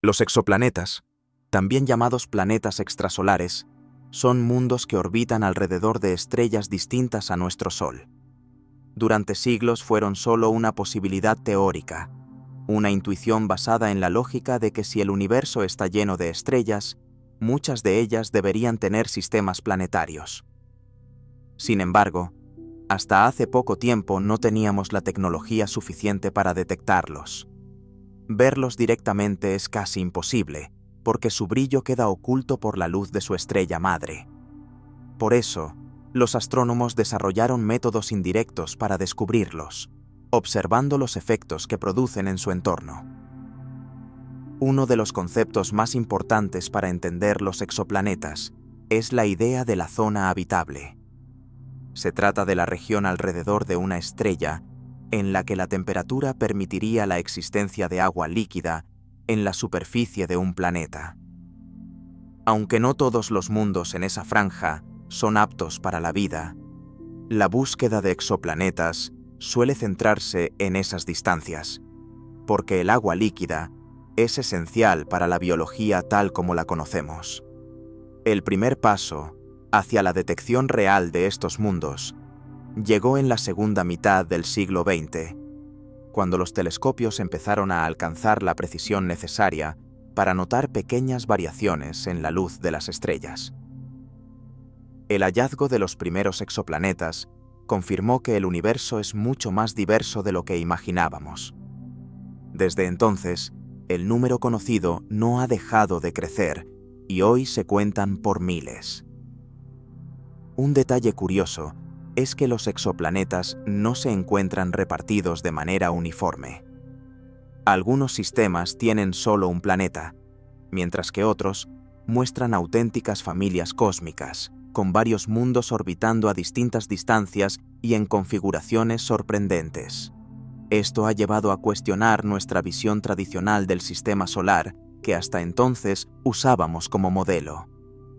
Los exoplanetas, también llamados planetas extrasolares, son mundos que orbitan alrededor de estrellas distintas a nuestro Sol. Durante siglos fueron solo una posibilidad teórica, una intuición basada en la lógica de que si el universo está lleno de estrellas, muchas de ellas deberían tener sistemas planetarios. Sin embargo, hasta hace poco tiempo no teníamos la tecnología suficiente para detectarlos. Verlos directamente es casi imposible, porque su brillo queda oculto por la luz de su estrella madre. Por eso, los astrónomos desarrollaron métodos indirectos para descubrirlos, observando los efectos que producen en su entorno. Uno de los conceptos más importantes para entender los exoplanetas es la idea de la zona habitable. Se trata de la región alrededor de una estrella en la que la temperatura permitiría la existencia de agua líquida en la superficie de un planeta. Aunque no todos los mundos en esa franja son aptos para la vida, la búsqueda de exoplanetas suele centrarse en esas distancias, porque el agua líquida es esencial para la biología tal como la conocemos. El primer paso hacia la detección real de estos mundos llegó en la segunda mitad del siglo XX, cuando los telescopios empezaron a alcanzar la precisión necesaria para notar pequeñas variaciones en la luz de las estrellas. El hallazgo de los primeros exoplanetas confirmó que el universo es mucho más diverso de lo que imaginábamos. Desde entonces, el número conocido no ha dejado de crecer y hoy se cuentan por miles. Un detalle curioso es que los exoplanetas no se encuentran repartidos de manera uniforme. Algunos sistemas tienen solo un planeta, mientras que otros muestran auténticas familias cósmicas, con varios mundos orbitando a distintas distancias y en configuraciones sorprendentes. Esto ha llevado a cuestionar nuestra visión tradicional del sistema solar, que hasta entonces usábamos como modelo.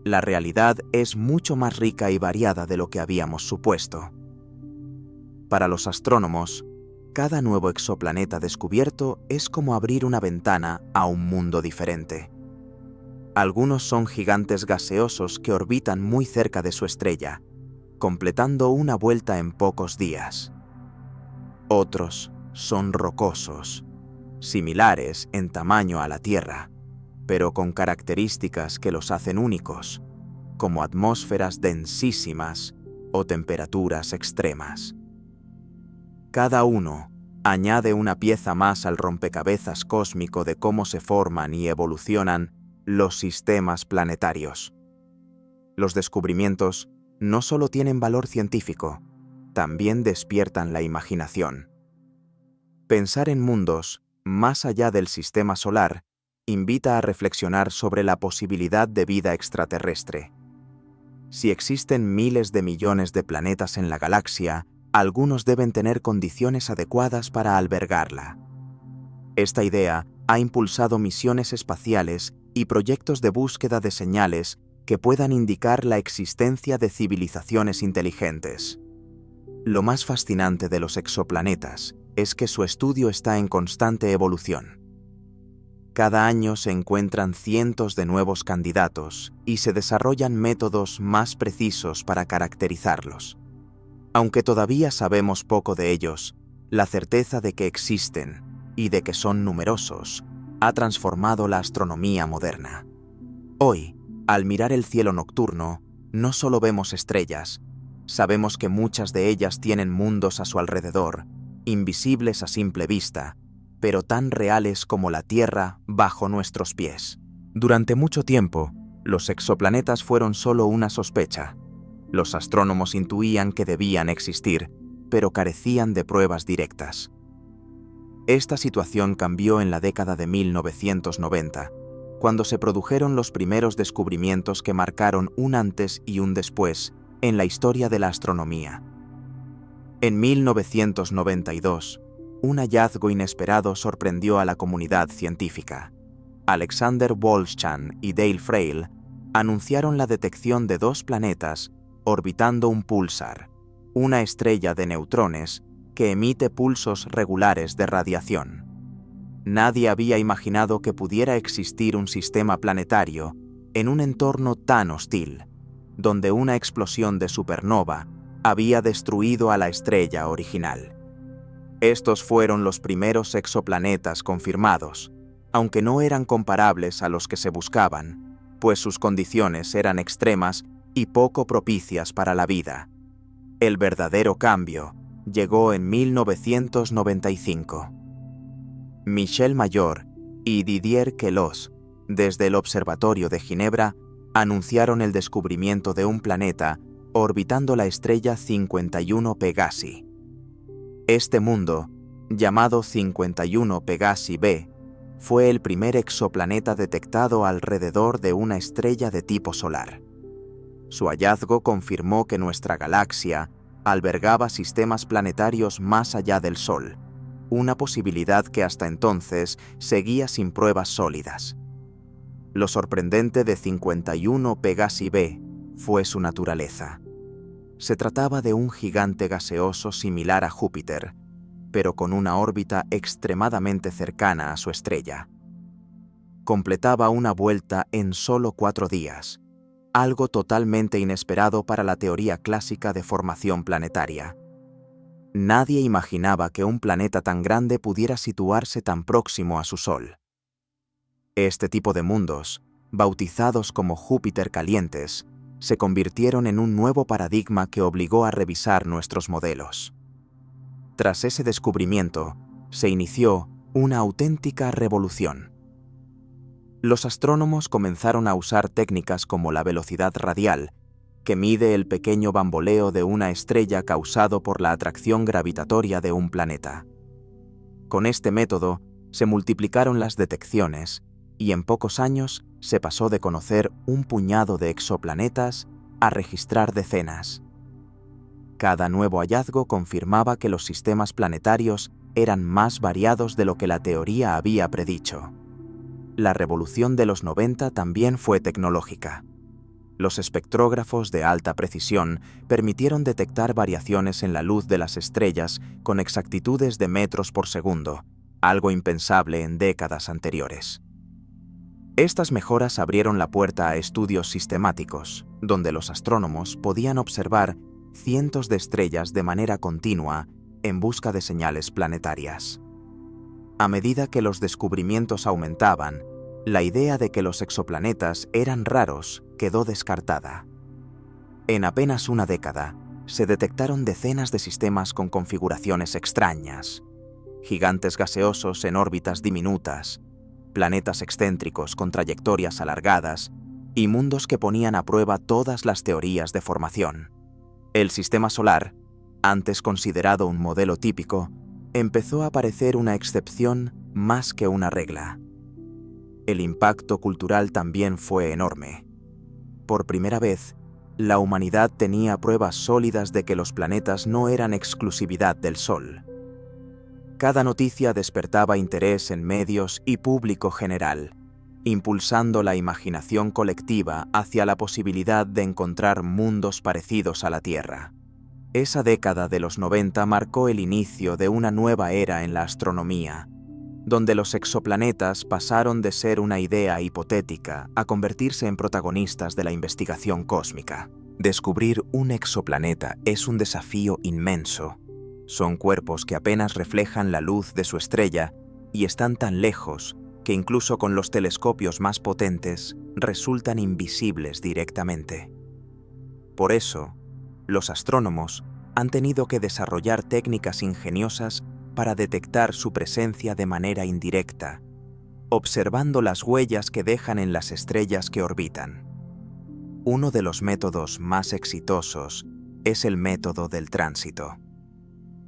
La realidad es mucho más rica y variada de lo que habíamos supuesto. Para los astrónomos, cada nuevo exoplaneta descubierto es como abrir una ventana a un mundo diferente. Algunos son gigantes gaseosos que orbitan muy cerca de su estrella, completando una vuelta en pocos días. Otros son rocosos, similares en tamaño a la Tierra, pero con características que los hacen únicos, como atmósferas densísimas o temperaturas extremas. Cada uno añade una pieza más al rompecabezas cósmico de cómo se forman y evolucionan los sistemas planetarios. Los descubrimientos no solo tienen valor científico, también despiertan la imaginación. Pensar en mundos más allá del sistema solar invita a reflexionar sobre la posibilidad de vida extraterrestre. Si existen miles de millones de planetas en la galaxia, algunos deben tener condiciones adecuadas para albergarla. Esta idea ha impulsado misiones espaciales y proyectos de búsqueda de señales que puedan indicar la existencia de civilizaciones inteligentes. Lo más fascinante de los exoplanetas es que su estudio está en constante evolución. Cada año se encuentran cientos de nuevos candidatos y se desarrollan métodos más precisos para caracterizarlos. Aunque todavía sabemos poco de ellos, la certeza de que existen y de que son numerosos ha transformado la astronomía moderna. Hoy, al mirar el cielo nocturno, no solo vemos estrellas, sabemos que muchas de ellas tienen mundos a su alrededor, invisibles a simple vista, pero tan reales como la Tierra bajo nuestros pies. Durante mucho tiempo, los exoplanetas fueron solo una sospecha. Los astrónomos intuían que debían existir, pero carecían de pruebas directas. Esta situación cambió en la década de 1990, cuando se produjeron los primeros descubrimientos que marcaron un antes y un después en la historia de la astronomía. En 1992, un hallazgo inesperado sorprendió a la comunidad científica. Alexander Wolszczan y Dale Frail anunciaron la detección de dos planetas orbitando un púlsar, una estrella de neutrones que emite pulsos regulares de radiación. Nadie había imaginado que pudiera existir un sistema planetario en un entorno tan hostil, donde una explosión de supernova había destruido a la estrella original. Estos fueron los primeros exoplanetas confirmados, aunque no eran comparables a los que se buscaban, pues sus condiciones eran extremas y poco propicias para la vida. El verdadero cambio llegó en 1995. Michel Mayor y Didier Queloz, desde el Observatorio de Ginebra, anunciaron el descubrimiento de un planeta orbitando la estrella 51 Pegasi. Este mundo, llamado 51 Pegasi b, fue el primer exoplaneta detectado alrededor de una estrella de tipo solar. Su hallazgo confirmó que nuestra galaxia albergaba sistemas planetarios más allá del Sol, una posibilidad que hasta entonces seguía sin pruebas sólidas. Lo sorprendente de 51 Pegasi b fue su naturaleza. Se trataba de un gigante gaseoso similar a Júpiter, pero con una órbita extremadamente cercana a su estrella. Completaba una vuelta en solo 4 días, algo totalmente inesperado para la teoría clásica de formación planetaria. Nadie imaginaba que un planeta tan grande pudiera situarse tan próximo a su Sol. Este tipo de mundos, bautizados como Júpiter calientes, se convirtieron en un nuevo paradigma que obligó a revisar nuestros modelos. Tras ese descubrimiento, se inició una auténtica revolución. Los astrónomos comenzaron a usar técnicas como la velocidad radial, que mide el pequeño bamboleo de una estrella causado por la atracción gravitatoria de un planeta. Con este método, se multiplicaron las detecciones, y en pocos años se pasó de conocer un puñado de exoplanetas a registrar decenas. Cada nuevo hallazgo confirmaba que los sistemas planetarios eran más variados de lo que la teoría había predicho. La revolución de los 90 también fue tecnológica. Los espectrógrafos de alta precisión permitieron detectar variaciones en la luz de las estrellas con exactitudes de metros por segundo, algo impensable en décadas anteriores. Estas mejoras abrieron la puerta a estudios sistemáticos, donde los astrónomos podían observar cientos de estrellas de manera continua en busca de señales planetarias. A medida que los descubrimientos aumentaban, la idea de que los exoplanetas eran raros quedó descartada. En apenas una década, se detectaron decenas de sistemas con configuraciones extrañas, gigantes gaseosos en órbitas diminutas, planetas excéntricos con trayectorias alargadas y mundos que ponían a prueba todas las teorías de formación. El sistema solar, antes considerado un modelo típico, empezó a parecer una excepción más que una regla. El impacto cultural también fue enorme. Por primera vez, la humanidad tenía pruebas sólidas de que los planetas no eran exclusividad del Sol. Cada noticia despertaba interés en medios y público general, impulsando la imaginación colectiva hacia la posibilidad de encontrar mundos parecidos a la Tierra. Esa década de los 90 marcó el inicio de una nueva era en la astronomía, donde los exoplanetas pasaron de ser una idea hipotética a convertirse en protagonistas de la investigación cósmica. Descubrir un exoplaneta es un desafío inmenso. Son cuerpos que apenas reflejan la luz de su estrella y están tan lejos que incluso con los telescopios más potentes resultan invisibles directamente. Por eso, los astrónomos han tenido que desarrollar técnicas ingeniosas para detectar su presencia de manera indirecta, observando las huellas que dejan en las estrellas que orbitan. Uno de los métodos más exitosos es el método del tránsito.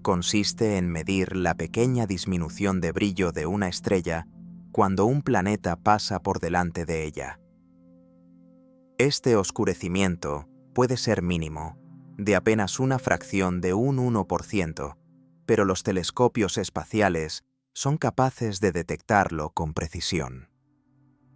Consiste en medir la pequeña disminución de brillo de una estrella cuando un planeta pasa por delante de ella. Este oscurecimiento puede ser mínimo, de apenas una fracción de un 1%, pero los telescopios espaciales son capaces de detectarlo con precisión.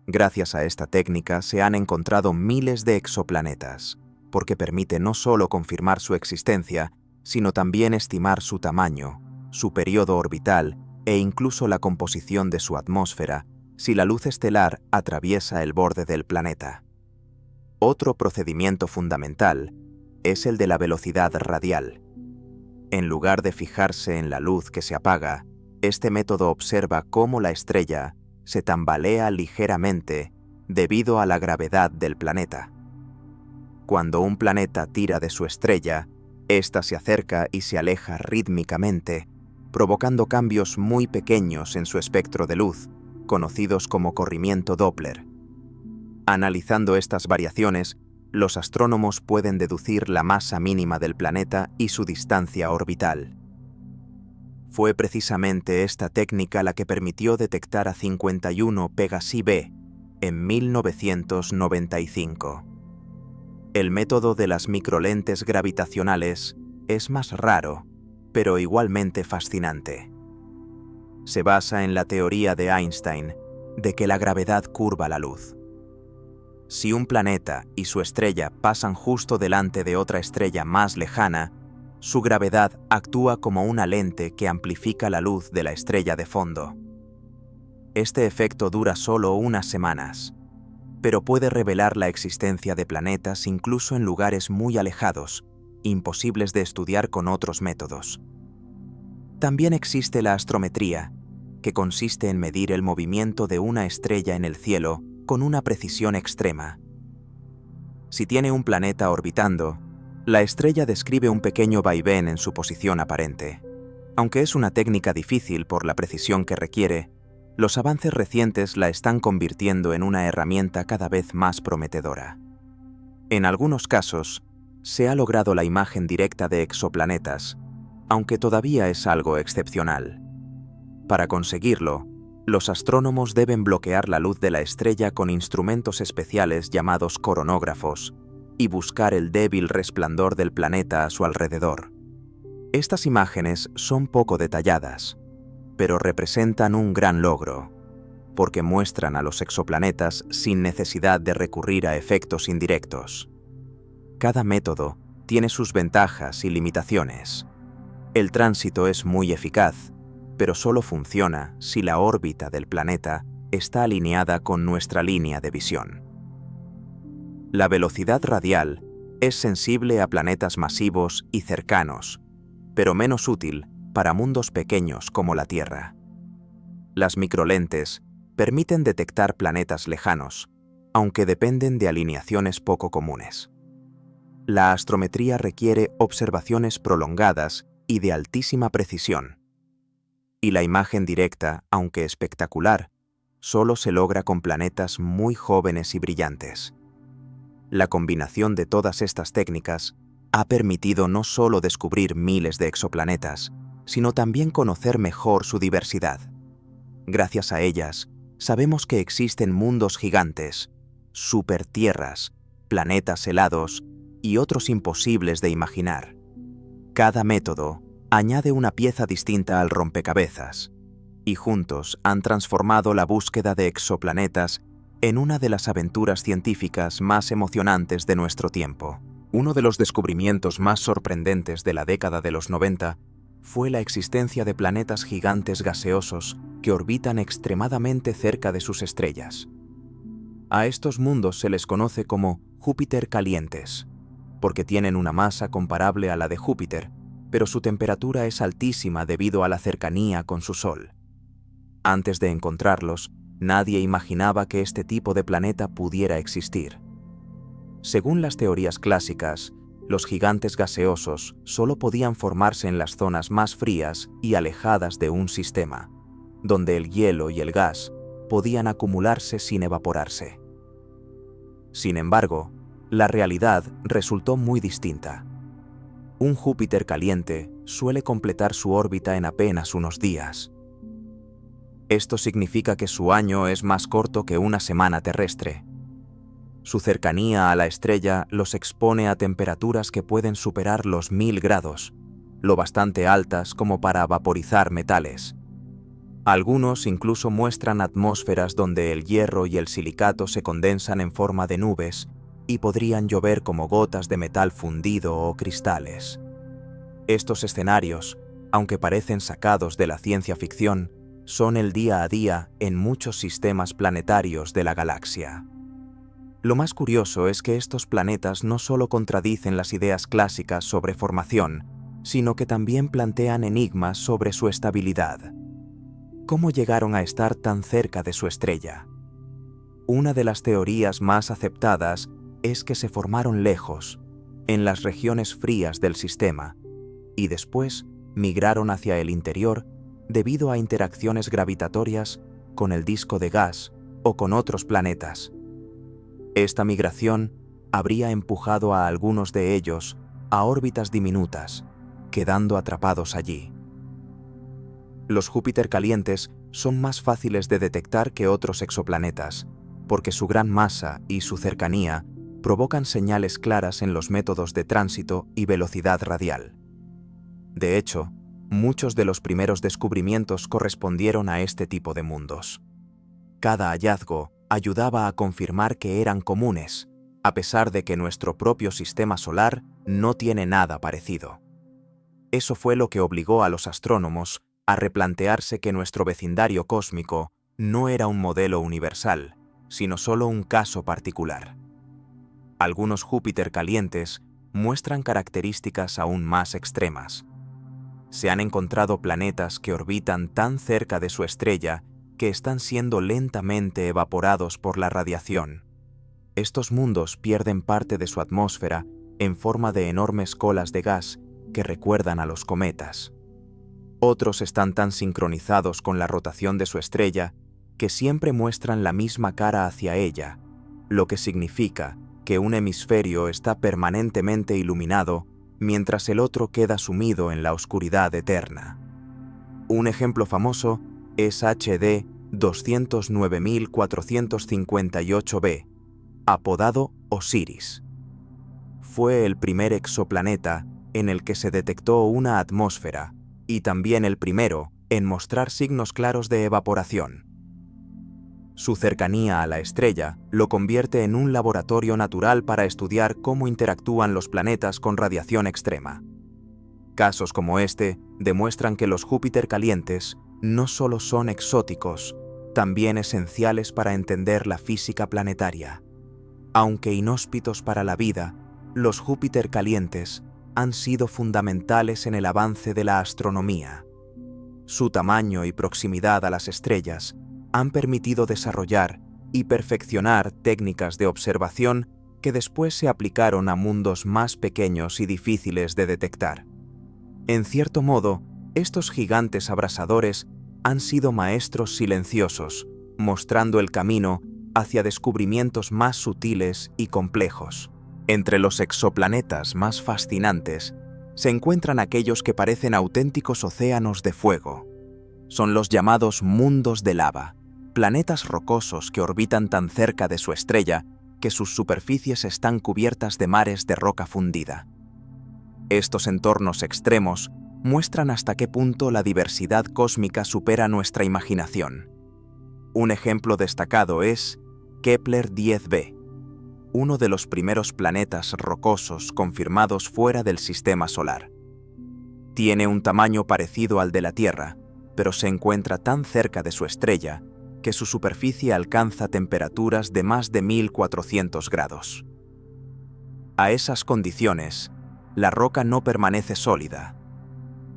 Gracias a esta técnica se han encontrado miles de exoplanetas, porque permite no solo confirmar su existencia, sino también estimar su tamaño, su periodo orbital e incluso la composición de su atmósfera si la luz estelar atraviesa el borde del planeta. Otro procedimiento fundamental es el de la velocidad radial. En lugar de fijarse en la luz que se apaga, este método observa cómo la estrella se tambalea ligeramente debido a la gravedad del planeta. Cuando un planeta tira de su estrella, ésta se acerca y se aleja rítmicamente, provocando cambios muy pequeños en su espectro de luz, conocidos como corrimiento Doppler. Analizando estas variaciones, los astrónomos pueden deducir la masa mínima del planeta y su distancia orbital. Fue precisamente esta técnica la que permitió detectar a 51 Pegasi b en 1995. El método de las microlentes gravitacionales es más raro, pero igualmente fascinante. Se basa en la teoría de Einstein de que la gravedad curva la luz. Si un planeta y su estrella pasan justo delante de otra estrella más lejana, su gravedad actúa como una lente que amplifica la luz de la estrella de fondo. Este efecto dura solo unas semanas, pero puede revelar la existencia de planetas incluso en lugares muy alejados, imposibles de estudiar con otros métodos. También existe la astrometría, que consiste en medir el movimiento de una estrella en el cielo con una precisión extrema. Si tiene un planeta orbitando, la estrella describe un pequeño vaivén en su posición aparente. Aunque es una técnica difícil por la precisión que requiere, los avances recientes la están convirtiendo en una herramienta cada vez más prometedora. En algunos casos, se ha logrado la imagen directa de exoplanetas, aunque todavía es algo excepcional. Para conseguirlo, los astrónomos deben bloquear la luz de la estrella con instrumentos especiales llamados coronógrafos y buscar el débil resplandor del planeta a su alrededor. Estas imágenes son poco detalladas, pero representan un gran logro, porque muestran a los exoplanetas sin necesidad de recurrir a efectos indirectos. Cada método tiene sus ventajas y limitaciones. El tránsito es muy eficaz, pero solo funciona si la órbita del planeta está alineada con nuestra línea de visión. La velocidad radial es sensible a planetas masivos y cercanos, pero menos útil para mundos pequeños como la Tierra. Las microlentes permiten detectar planetas lejanos, aunque dependen de alineaciones poco comunes. La astrometría requiere observaciones prolongadas y de altísima precisión. Y la imagen directa, aunque espectacular, solo se logra con planetas muy jóvenes y brillantes. La combinación de todas estas técnicas ha permitido no solo descubrir miles de exoplanetas, sino también conocer mejor su diversidad. Gracias a ellas, sabemos que existen mundos gigantes, supertierras, planetas helados y otros imposibles de imaginar. Cada método añade una pieza distinta al rompecabezas, y juntos han transformado la búsqueda de exoplanetas en una de las aventuras científicas más emocionantes de nuestro tiempo. Uno de los descubrimientos más sorprendentes de la década de los 90 fue la existencia de planetas gigantes gaseosos que orbitan extremadamente cerca de sus estrellas. A estos mundos se les conoce como Júpiter calientes, porque tienen una masa comparable a la de Júpiter, pero su temperatura es altísima debido a la cercanía con su Sol. Antes de encontrarlos, nadie imaginaba que este tipo de planeta pudiera existir. Según las teorías clásicas, los gigantes gaseosos solo podían formarse en las zonas más frías y alejadas de un sistema, donde el hielo y el gas podían acumularse sin evaporarse. Sin embargo, la realidad resultó muy distinta. Un Júpiter caliente suele completar su órbita en apenas unos días. Esto significa que su año es más corto que una semana terrestre. Su cercanía a la estrella los expone a temperaturas que pueden superar los 1000 grados, lo bastante altas como para vaporizar metales. Algunos incluso muestran atmósferas donde el hierro y el silicato se condensan en forma de nubes y podrían llover como gotas de metal fundido o cristales. Estos escenarios, aunque parecen sacados de la ciencia ficción, son el día a día en muchos sistemas planetarios de la galaxia. Lo más curioso es que estos planetas no solo contradicen las ideas clásicas sobre formación, sino que también plantean enigmas sobre su estabilidad. ¿Cómo llegaron a estar tan cerca de su estrella? Una de las teorías más aceptadas es que se formaron lejos, en las regiones frías del sistema, y después migraron hacia el interior debido a interacciones gravitatorias con el disco de gas o con otros planetas. Esta migración habría empujado a algunos de ellos a órbitas diminutas, quedando atrapados allí. Los Júpiter calientes son más fáciles de detectar que otros exoplanetas, porque su gran masa y su cercanía provocan señales claras en los métodos de tránsito y velocidad radial. De hecho, muchos de los primeros descubrimientos correspondieron a este tipo de mundos. Cada hallazgo ayudaba a confirmar que eran comunes, a pesar de que nuestro propio sistema solar no tiene nada parecido. Eso fue lo que obligó a los astrónomos a replantearse que nuestro vecindario cósmico no era un modelo universal, sino solo un caso particular. Algunos Júpiter calientes muestran características aún más extremas. Se han encontrado planetas que orbitan tan cerca de su estrella que están siendo lentamente evaporados por la radiación. Estos mundos pierden parte de su atmósfera en forma de enormes colas de gas que recuerdan a los cometas. Otros están tan sincronizados con la rotación de su estrella que siempre muestran la misma cara hacia ella, lo que significa que un hemisferio está permanentemente iluminado mientras el otro queda sumido en la oscuridad eterna. Un ejemplo famoso es HD 209.458b, apodado Osiris. Fue el primer exoplaneta en el que se detectó una atmósfera y también el primero en mostrar signos claros de evaporación. Su cercanía a la estrella lo convierte en un laboratorio natural para estudiar cómo interactúan los planetas con radiación extrema. Casos como este demuestran que los Júpiter calientes no solo son exóticos, también esenciales para entender la física planetaria. Aunque inhóspitos para la vida, los Júpiter calientes han sido fundamentales en el avance de la astronomía. Su tamaño y proximidad a las estrellas han permitido desarrollar y perfeccionar técnicas de observación que después se aplicaron a mundos más pequeños y difíciles de detectar. En cierto modo, estos gigantes abrasadores han sido maestros silenciosos, mostrando el camino hacia descubrimientos más sutiles y complejos. Entre los exoplanetas más fascinantes se encuentran aquellos que parecen auténticos océanos de fuego. Son los llamados mundos de lava, planetas rocosos que orbitan tan cerca de su estrella que sus superficies están cubiertas de mares de roca fundida. Estos entornos extremos muestran hasta qué punto la diversidad cósmica supera nuestra imaginación. Un ejemplo destacado es Kepler 10b, uno de los primeros planetas rocosos confirmados fuera del sistema solar. Tiene un tamaño parecido al de la Tierra, pero se encuentra tan cerca de su estrella que su superficie alcanza temperaturas de más de 1400 grados. A esas condiciones, la roca no permanece sólida.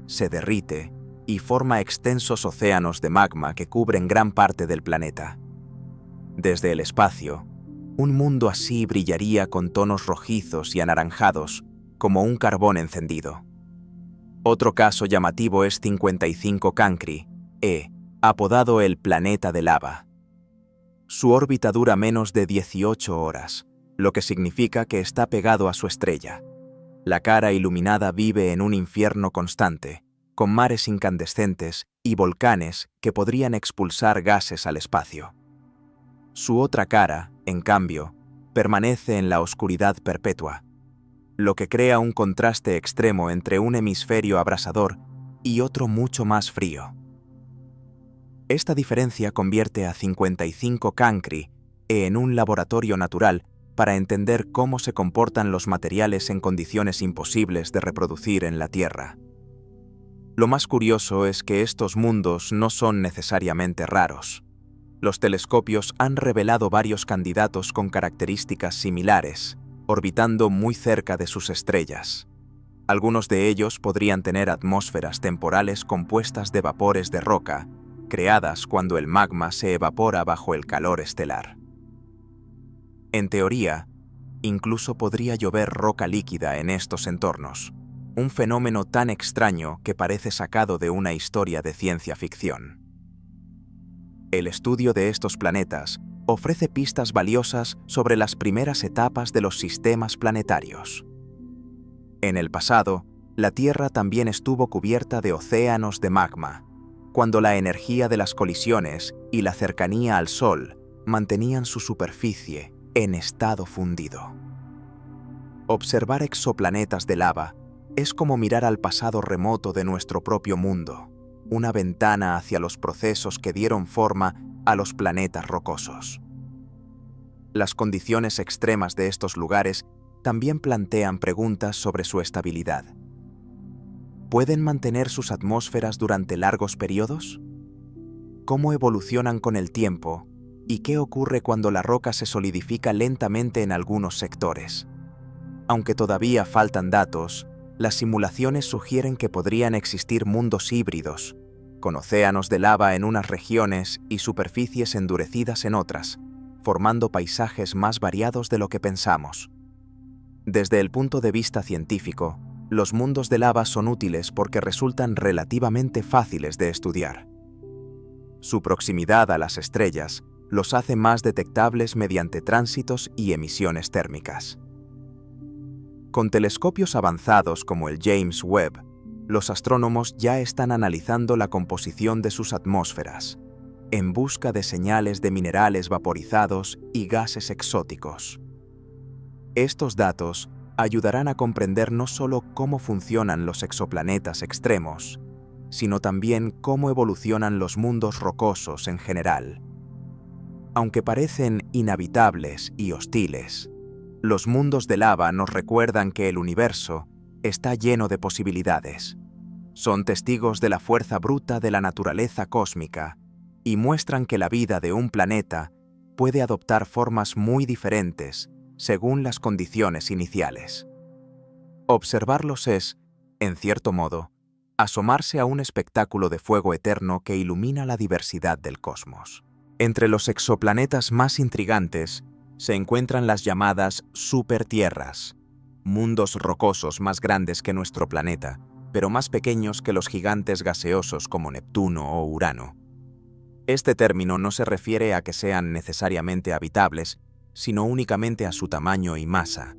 Se derrite y forma extensos océanos de magma que cubren gran parte del planeta. Desde el espacio, un mundo así brillaría con tonos rojizos y anaranjados, como un carbón encendido. Otro caso llamativo es 55 Cancri, apodado el planeta de lava. Su órbita dura menos de 18 horas, lo que significa que está pegado a su estrella. La cara iluminada vive en un infierno constante, con mares incandescentes y volcanes que podrían expulsar gases al espacio. Su otra cara, en cambio, permanece en la oscuridad perpetua, lo que crea un contraste extremo entre un hemisferio abrasador y otro mucho más frío. Esta diferencia convierte a 55 Cancri en un laboratorio natural para entender cómo se comportan los materiales en condiciones imposibles de reproducir en la Tierra. Lo más curioso es que estos mundos no son necesariamente raros. Los telescopios han revelado varios candidatos con características similares, orbitando muy cerca de sus estrellas. Algunos de ellos podrían tener atmósferas temporales compuestas de vapores de roca, creadas cuando el magma se evapora bajo el calor estelar. En teoría, incluso podría llover roca líquida en estos entornos, un fenómeno tan extraño que parece sacado de una historia de ciencia ficción. El estudio de estos planetas ofrece pistas valiosas sobre las primeras etapas de los sistemas planetarios. En el pasado, la Tierra también estuvo cubierta de océanos de magma, cuando la energía de las colisiones y la cercanía al Sol mantenían su superficie en estado fundido. Observar exoplanetas de lava es como mirar al pasado remoto de nuestro propio mundo, una ventana hacia los procesos que dieron forma a los planetas rocosos. Las condiciones extremas de estos lugares también plantean preguntas sobre su estabilidad. ¿Pueden mantener sus atmósferas durante largos periodos? ¿Cómo evolucionan con el tiempo? ¿Y qué ocurre cuando la roca se solidifica lentamente en algunos sectores? Aunque todavía faltan datos, las simulaciones sugieren que podrían existir mundos híbridos, con océanos de lava en unas regiones y superficies endurecidas en otras, formando paisajes más variados de lo que pensamos. Desde el punto de vista científico, los mundos de lava son útiles porque resultan relativamente fáciles de estudiar. Su proximidad a las estrellas los hace más detectables mediante tránsitos y emisiones térmicas. Con telescopios avanzados como el James Webb, los astrónomos ya están analizando la composición de sus atmósferas, en busca de señales de minerales vaporizados y gases exóticos. Estos datos ayudarán a comprender no solo cómo funcionan los exoplanetas extremos, sino también cómo evolucionan los mundos rocosos en general. Aunque parecen inhabitables y hostiles, los mundos de lava nos recuerdan que el universo está lleno de posibilidades. Son testigos de la fuerza bruta de la naturaleza cósmica y muestran que la vida de un planeta puede adoptar formas muy diferentes según las condiciones iniciales. Observarlos es, en cierto modo, asomarse a un espectáculo de fuego eterno que ilumina la diversidad del cosmos. Entre los exoplanetas más intrigantes se encuentran las llamadas supertierras, mundos rocosos más grandes que nuestro planeta, pero más pequeños que los gigantes gaseosos como Neptuno o Urano. Este término no se refiere a que sean necesariamente habitables, sino únicamente a su tamaño y masa.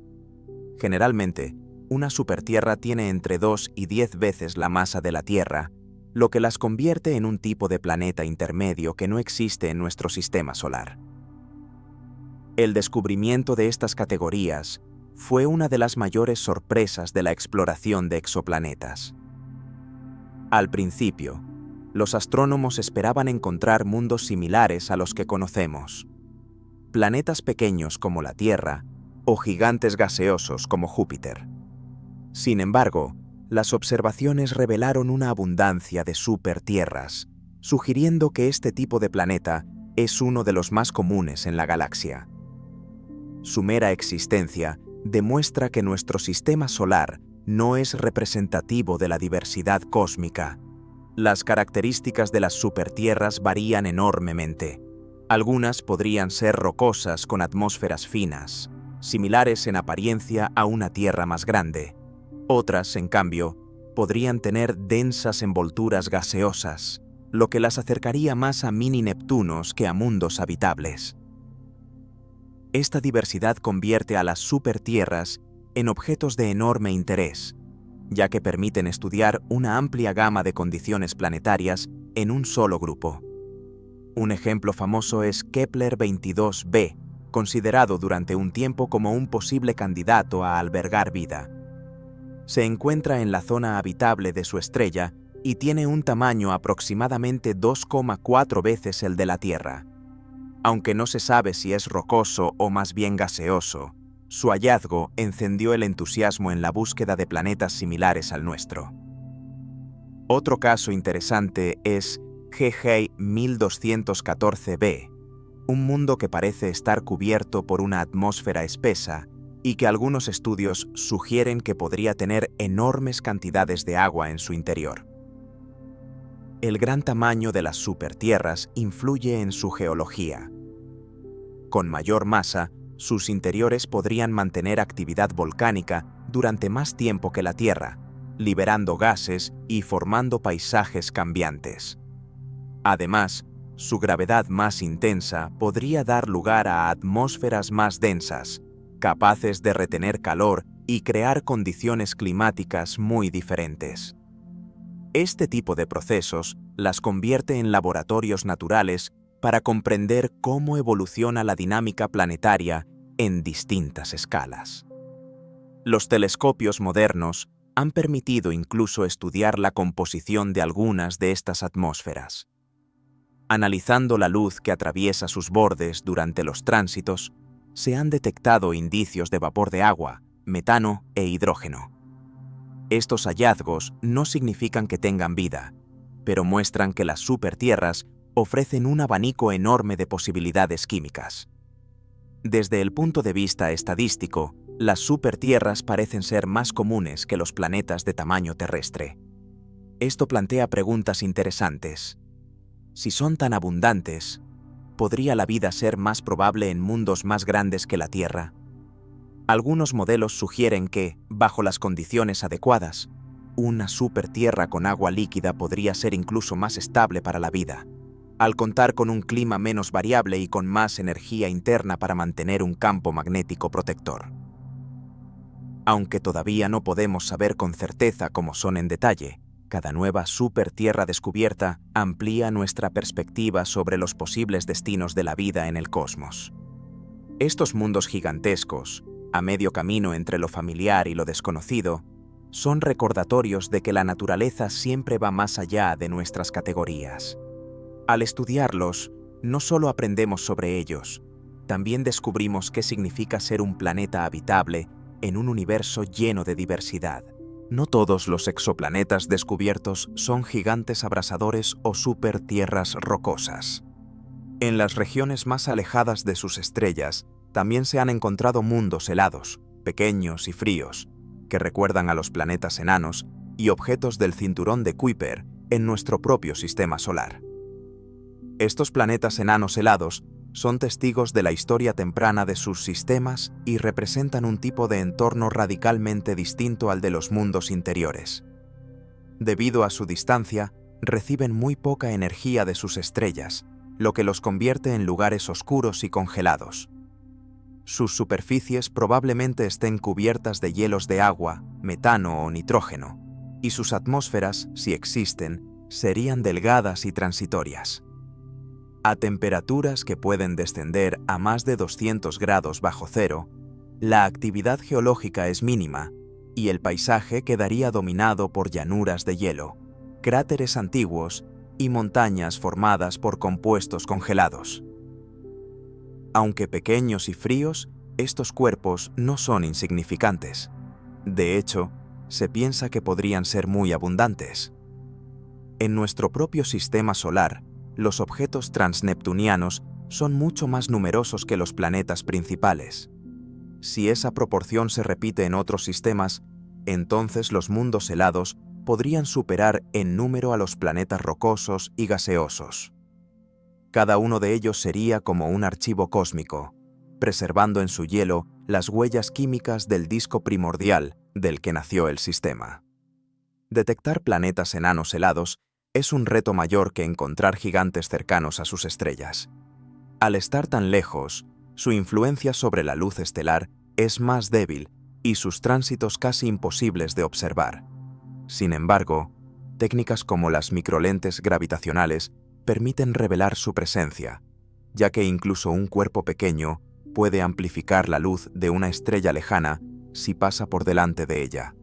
Generalmente, una supertierra tiene entre 2 y 10 veces la masa de la Tierra, lo que las convierte en un tipo de planeta intermedio que no existe en nuestro sistema solar. El descubrimiento de estas categorías fue una de las mayores sorpresas de la exploración de exoplanetas. Al principio, los astrónomos esperaban encontrar mundos similares a los que conocemos, planetas pequeños como la Tierra o gigantes gaseosos como Júpiter. Sin embargo, las observaciones revelaron una abundancia de supertierras, sugiriendo que este tipo de planeta es uno de los más comunes en la galaxia. Su mera existencia demuestra que nuestro sistema solar no es representativo de la diversidad cósmica. Las características de las supertierras varían enormemente. Algunas podrían ser rocosas con atmósferas finas, similares en apariencia a una Tierra más grande. Otras, en cambio, podrían tener densas envolturas gaseosas, lo que las acercaría más a mini Neptunos que a mundos habitables. Esta diversidad convierte a las supertierras en objetos de enorme interés, ya que permiten estudiar una amplia gama de condiciones planetarias en un solo grupo. Un ejemplo famoso es Kepler 22b, considerado durante un tiempo como un posible candidato a albergar vida. Se encuentra en la zona habitable de su estrella y tiene un tamaño aproximadamente 2,4 veces el de la Tierra. Aunque no se sabe si es rocoso o más bien gaseoso, su hallazgo encendió el entusiasmo en la búsqueda de planetas similares al nuestro. Otro caso interesante es GG 1214b, un mundo que parece estar cubierto por una atmósfera espesa y que algunos estudios sugieren que podría tener enormes cantidades de agua en su interior. El gran tamaño de las supertierras influye en su geología. Con mayor masa, sus interiores podrían mantener actividad volcánica durante más tiempo que la Tierra, liberando gases y formando paisajes cambiantes. Además, su gravedad más intensa podría dar lugar a atmósferas más densas, capaces de retener calor y crear condiciones climáticas muy diferentes. Este tipo de procesos las convierte en laboratorios naturales para comprender cómo evoluciona la dinámica planetaria en distintas escalas. Los telescopios modernos han permitido incluso estudiar la composición de algunas de estas atmósferas. Analizando la luz que atraviesa sus bordes durante los tránsitos, se han detectado indicios de vapor de agua, metano e hidrógeno. Estos hallazgos no significan que tengan vida, pero muestran que las supertierras ofrecen un abanico enorme de posibilidades químicas. Desde el punto de vista estadístico, las supertierras parecen ser más comunes que los planetas de tamaño terrestre. Esto plantea preguntas interesantes. Si son tan abundantes, ¿podría la vida ser más probable en mundos más grandes que la Tierra? Algunos modelos sugieren que, bajo las condiciones adecuadas, una supertierra con agua líquida podría ser incluso más estable para la vida, al contar con un clima menos variable y con más energía interna para mantener un campo magnético protector. Aunque todavía no podemos saber con certeza cómo son en detalle, cada nueva supertierra descubierta amplía nuestra perspectiva sobre los posibles destinos de la vida en el cosmos. Estos mundos gigantescos, a medio camino entre lo familiar y lo desconocido, son recordatorios de que la naturaleza siempre va más allá de nuestras categorías. Al estudiarlos, no solo aprendemos sobre ellos, también descubrimos qué significa ser un planeta habitable en un universo lleno de diversidad. No todos los exoplanetas descubiertos son gigantes abrasadores o supertierras rocosas. En las regiones más alejadas de sus estrellas, también se han encontrado mundos helados, pequeños y fríos, que recuerdan a los planetas enanos y objetos del cinturón de Kuiper en nuestro propio sistema solar. Estos planetas enanos helados son testigos de la historia temprana de sus sistemas y representan un tipo de entorno radicalmente distinto al de los mundos interiores. Debido a su distancia, reciben muy poca energía de sus estrellas, lo que los convierte en lugares oscuros y congelados. Sus superficies probablemente estén cubiertas de hielos de agua, metano o nitrógeno, y sus atmósferas, si existen, serían delgadas y transitorias. A temperaturas que pueden descender a más de 200 grados bajo cero, la actividad geológica es mínima y el paisaje quedaría dominado por llanuras de hielo, cráteres antiguos y montañas formadas por compuestos congelados. Aunque pequeños y fríos, estos cuerpos no son insignificantes. De hecho, se piensa que podrían ser muy abundantes. En nuestro propio sistema solar, los objetos transneptunianos son mucho más numerosos que los planetas principales. Si esa proporción se repite en otros sistemas, entonces los mundos helados podrían superar en número a los planetas rocosos y gaseosos. Cada uno de ellos sería como un archivo cósmico, preservando en su hielo las huellas químicas del disco primordial del que nació el sistema. Detectar planetas enanos helados es un reto mayor que encontrar gigantes cercanos a sus estrellas. Al estar tan lejos, su influencia sobre la luz estelar es más débil y sus tránsitos casi imposibles de observar. Sin embargo, técnicas como las microlentes gravitacionales permiten revelar su presencia, ya que incluso un cuerpo pequeño puede amplificar la luz de una estrella lejana si pasa por delante de ella.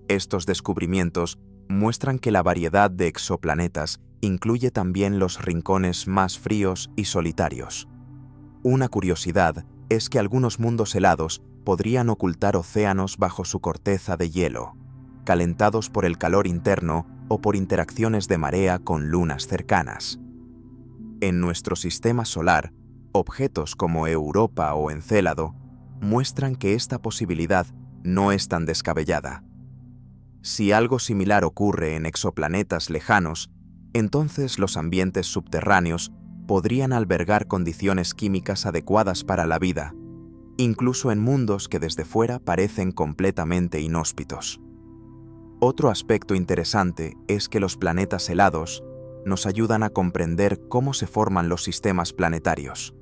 Estos descubrimientos muestran que la variedad de exoplanetas incluye también los rincones más fríos y solitarios. Una curiosidad es que algunos mundos helados podrían ocultar océanos bajo su corteza de hielo, calentados por el calor interno o por interacciones de marea con lunas cercanas. En nuestro sistema solar, objetos como Europa o Encélado muestran que esta posibilidad no es tan descabellada. Si algo similar ocurre en exoplanetas lejanos, entonces los ambientes subterráneos podrían albergar condiciones químicas adecuadas para la vida, incluso en mundos que desde fuera parecen completamente inhóspitos. Otro aspecto interesante es que los planetas helados nos ayudan a comprender cómo se forman los sistemas planetarios.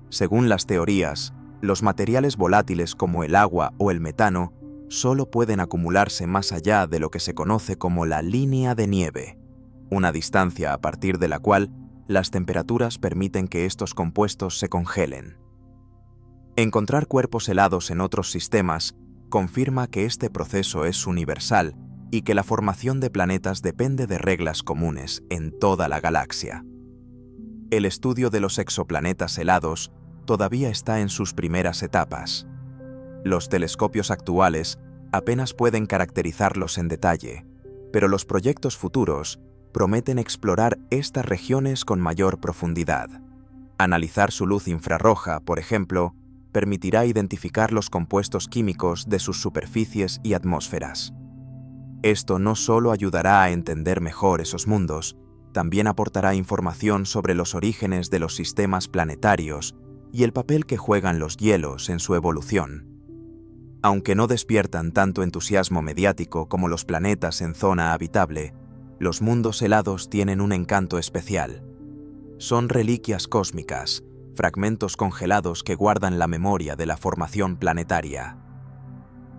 Según las teorías, los materiales volátiles como el agua o el metano solo pueden acumularse más allá de lo que se conoce como la línea de nieve, una distancia a partir de la cual las temperaturas permiten que estos compuestos se congelen. Encontrar cuerpos helados en otros sistemas confirma que este proceso es universal y que la formación de planetas depende de reglas comunes en toda la galaxia. El estudio de los exoplanetas helados todavía está en sus primeras etapas. Los telescopios actuales apenas pueden caracterizarlos en detalle, pero los proyectos futuros prometen explorar estas regiones con mayor profundidad. Analizar su luz infrarroja, por ejemplo, permitirá identificar los compuestos químicos de sus superficies y atmósferas. Esto no solo ayudará a entender mejor esos mundos, también aportará información sobre los orígenes de los sistemas planetarios y el papel que juegan los hielos en su evolución. Aunque no despiertan tanto entusiasmo mediático como los planetas en zona habitable, los mundos helados tienen un encanto especial. Son reliquias cósmicas, fragmentos congelados que guardan la memoria de la formación planetaria.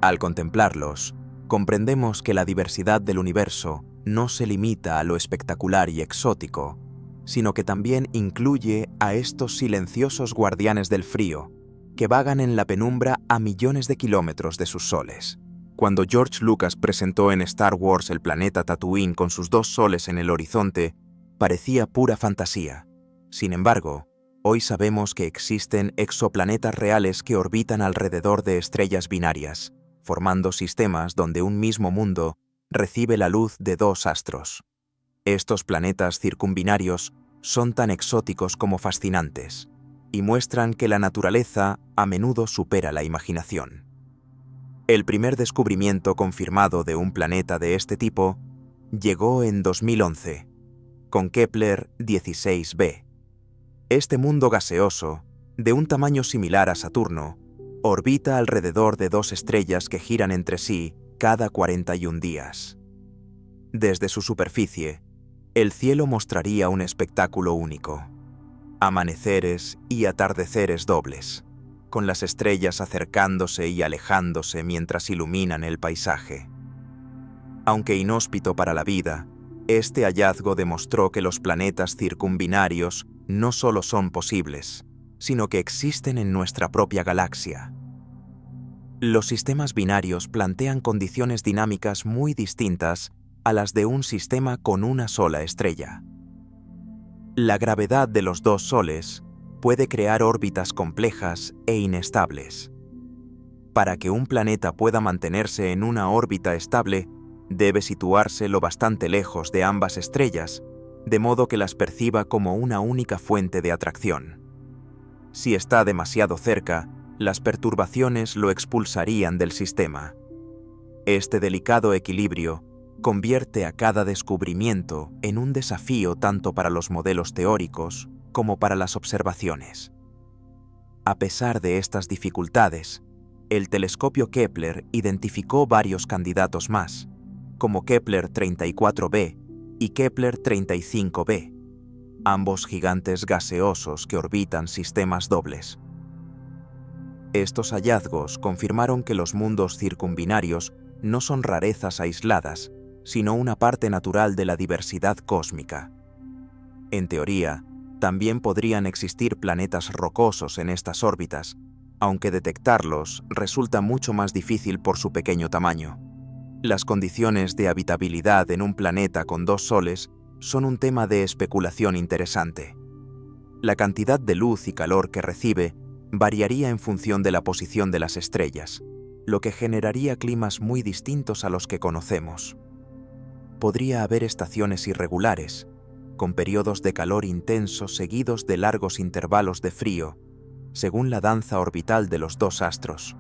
Al contemplarlos, comprendemos que la diversidad del universo no se limita a lo espectacular y exótico, sino que también incluye a estos silenciosos guardianes del frío, que vagan en la penumbra a millones de kilómetros de sus soles. Cuando George Lucas presentó en Star Wars el planeta Tatooine con sus 2 soles en el horizonte, parecía pura fantasía. Sin embargo, hoy sabemos que existen exoplanetas reales que orbitan alrededor de estrellas binarias, formando sistemas donde un mismo mundo recibe la luz de 2 astros. Estos planetas circumbinarios son tan exóticos como fascinantes y muestran que la naturaleza a menudo supera la imaginación. El primer descubrimiento confirmado de un planeta de este tipo llegó en 2011, con Kepler 16b. Este mundo gaseoso, de un tamaño similar a Saturno, orbita alrededor de 2 estrellas que giran entre sí cada 41 días. Desde su superficie, el cielo mostraría un espectáculo único: amaneceres y atardeceres dobles, con las estrellas acercándose y alejándose mientras iluminan el paisaje. Aunque inhóspito para la vida, este hallazgo demostró que los planetas circumbinarios no solo son posibles, sino que existen en nuestra propia galaxia. Los sistemas binarios plantean condiciones dinámicas muy distintas a las de un sistema con una sola estrella. La gravedad de los 2 soles puede crear órbitas complejas e inestables. Para que un planeta pueda mantenerse en una órbita estable, debe situarse lo bastante lejos de ambas estrellas, de modo que las perciba como una única fuente de atracción. Si está demasiado cerca, las perturbaciones lo expulsarían del sistema. Este delicado equilibrio convierte a cada descubrimiento en un desafío tanto para los modelos teóricos como para las observaciones. A pesar de estas dificultades, el telescopio Kepler identificó varios candidatos más, como Kepler 34b y Kepler 35b, ambos gigantes gaseosos que orbitan sistemas dobles. Estos hallazgos confirmaron que los mundos circumbinarios no son rarezas aisladas, sino una parte natural de la diversidad cósmica. En teoría, también podrían existir planetas rocosos en estas órbitas, aunque detectarlos resulta mucho más difícil por su pequeño tamaño. Las condiciones de habitabilidad en un planeta con 2 soles son un tema de especulación interesante. La cantidad de luz y calor que recibe variaría en función de la posición de las estrellas, lo que generaría climas muy distintos a los que conocemos. podría haber estaciones irregulares, con periodos de calor intenso seguidos de largos intervalos de frío, según la danza orbital de los dos astros.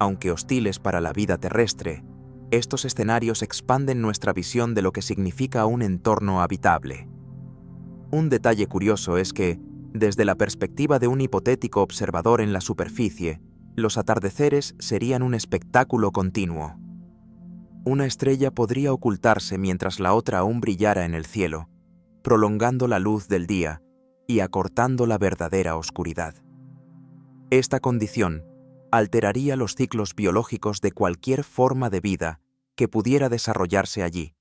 Aunque hostiles para la vida terrestre, estos escenarios expanden nuestra visión de lo que significa un entorno habitable. Un detalle curioso es que, desde la perspectiva de un hipotético observador en la superficie, los atardeceres serían un espectáculo continuo. Una estrella podría ocultarse mientras la otra aún brillara en el cielo, prolongando la luz del día y acortando la verdadera oscuridad. Esta condición alteraría los ciclos biológicos de cualquier forma de vida que pudiera desarrollarse allí,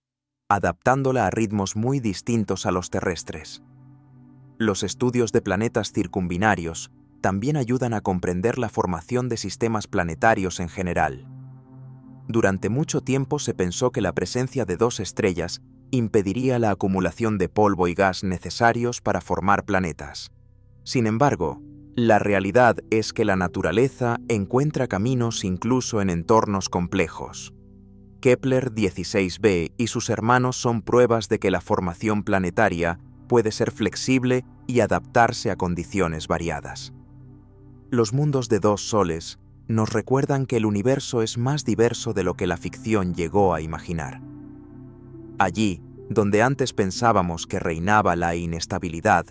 adaptándola a ritmos muy distintos a los terrestres. Los estudios de planetas circumbinarios también ayudan a comprender la formación de sistemas planetarios en general. Durante mucho tiempo se pensó que la presencia de dos estrellas impediría la acumulación de polvo y gas necesarios para formar planetas. Sin embargo, la realidad es que la naturaleza encuentra caminos incluso en entornos complejos. Kepler 16b y sus hermanos son pruebas de que la formación planetaria puede ser flexible y adaptarse a condiciones variadas. Los mundos de dos soles nos recuerdan que el universo es más diverso de lo que la ficción llegó a imaginar. Allí, donde antes pensábamos que reinaba la inestabilidad,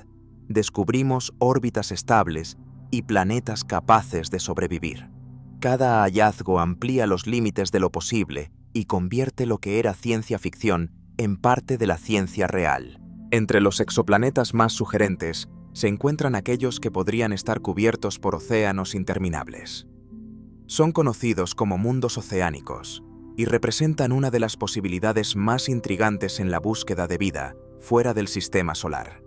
descubrimos órbitas estables y planetas capaces de sobrevivir. Cada hallazgo amplía los límites de lo posible y convierte lo que era ciencia ficción en parte de la ciencia real. Entre los exoplanetas más sugerentes se encuentran aquellos que podrían estar cubiertos por océanos interminables. Son conocidos como mundos oceánicos y representan una de las posibilidades más intrigantes en la búsqueda de vida fuera del sistema solar.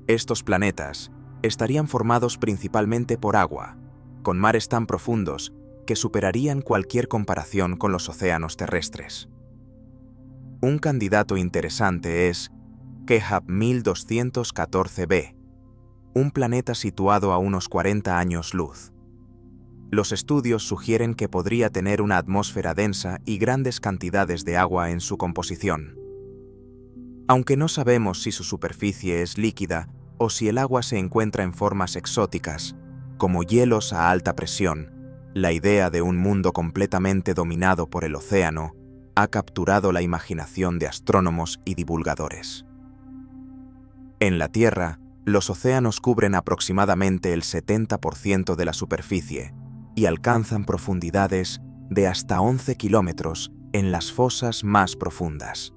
Estos planetas estarían formados principalmente por agua, con mares tan profundos que superarían cualquier comparación con los océanos terrestres. Un candidato interesante es Kepler 1214b, un planeta situado a unos 40 años luz. Los estudios sugieren que podría tener una atmósfera densa y grandes cantidades de agua en su composición. Aunque no sabemos si su superficie es líquida o si el agua se encuentra en formas exóticas, como hielos a alta presión, la idea de un mundo completamente dominado por el océano ha capturado la imaginación de astrónomos y divulgadores. En la Tierra, los océanos cubren aproximadamente el 70% de la superficie y alcanzan profundidades de hasta 11 kilómetros en las fosas más profundas.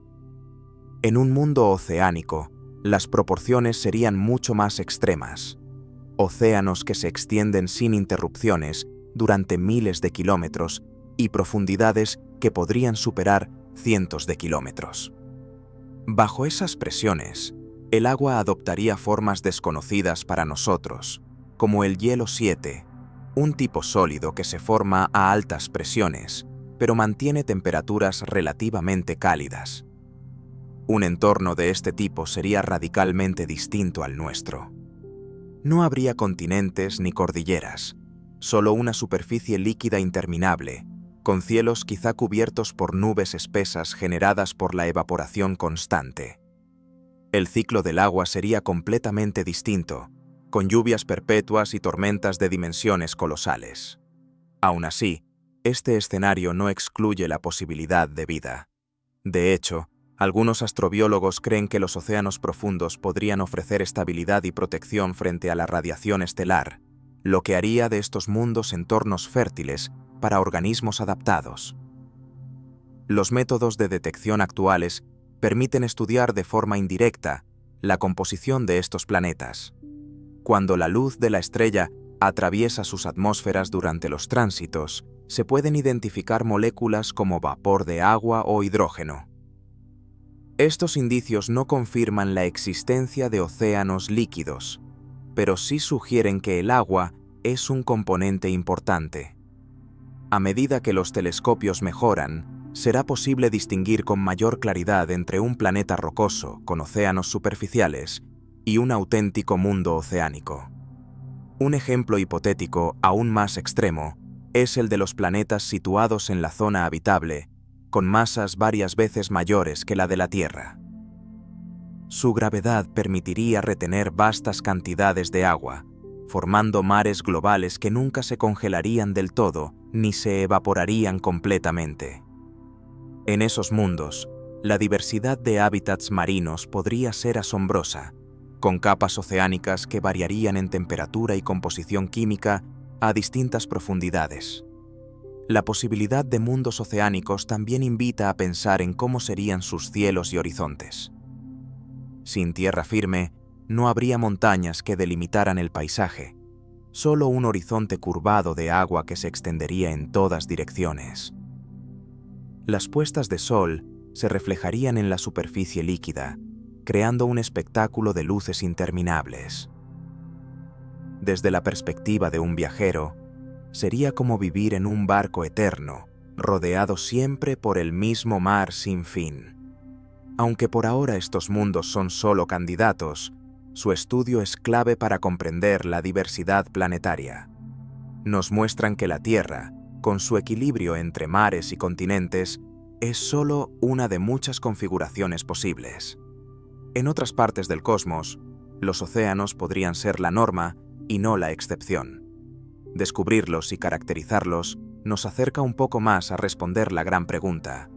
En un mundo oceánico, las proporciones serían mucho más extremas. Océanos que se extienden sin interrupciones durante miles de kilómetros y profundidades que podrían superar cientos de kilómetros. Bajo esas presiones, el agua adoptaría formas desconocidas para nosotros, como el hielo 7, un tipo sólido que se forma a altas presiones, pero mantiene temperaturas relativamente cálidas. Un entorno de este tipo sería radicalmente distinto al nuestro. No habría continentes ni cordilleras, solo una superficie líquida interminable, con cielos quizá cubiertos por nubes espesas generadas por la evaporación constante. El ciclo del agua sería completamente distinto, con lluvias perpetuas y tormentas de dimensiones colosales. Aún así, este escenario no excluye la posibilidad de vida. De hecho, algunos astrobiólogos creen que los océanos profundos podrían ofrecer estabilidad y protección frente a la radiación estelar, lo que haría de estos mundos entornos fértiles para organismos adaptados. Los métodos de detección actuales permiten estudiar de forma indirecta la composición de estos planetas. Cuando la luz de la estrella atraviesa sus atmósferas durante los tránsitos, se pueden identificar moléculas como vapor de agua o hidrógeno. Estos indicios no confirman la existencia de océanos líquidos, pero sí sugieren que el agua es un componente importante. A medida que los telescopios mejoran, será posible distinguir con mayor claridad entre un planeta rocoso con océanos superficiales y un auténtico mundo oceánico. Un ejemplo hipotético aún más extremo es el de los planetas situados en la zona habitable con masas varias veces mayores que la de la Tierra. Su gravedad permitiría retener vastas cantidades de agua, formando mares globales que nunca se congelarían del todo ni se evaporarían completamente. En esos mundos, la diversidad de hábitats marinos podría ser asombrosa, con capas oceánicas que variarían en temperatura y composición química a distintas profundidades. La posibilidad de mundos oceánicos también invita a pensar en cómo serían sus cielos y horizontes. Sin tierra firme, no habría montañas que delimitaran el paisaje, solo un horizonte curvado de agua que se extendería en todas direcciones. Las puestas de sol se reflejarían en la superficie líquida, creando un espectáculo de luces interminables. Desde la perspectiva de un viajero, sería como vivir en un barco eterno, rodeado siempre por el mismo mar sin fin. Aunque por ahora estos mundos son solo candidatos, su estudio es clave para comprender la diversidad planetaria. Nos muestran que la Tierra, con su equilibrio entre mares y continentes, es solo una de muchas configuraciones posibles. En otras partes del cosmos, los océanos podrían ser la norma y no la excepción. Descubrirlos y caracterizarlos nos acerca un poco más a responder la gran pregunta: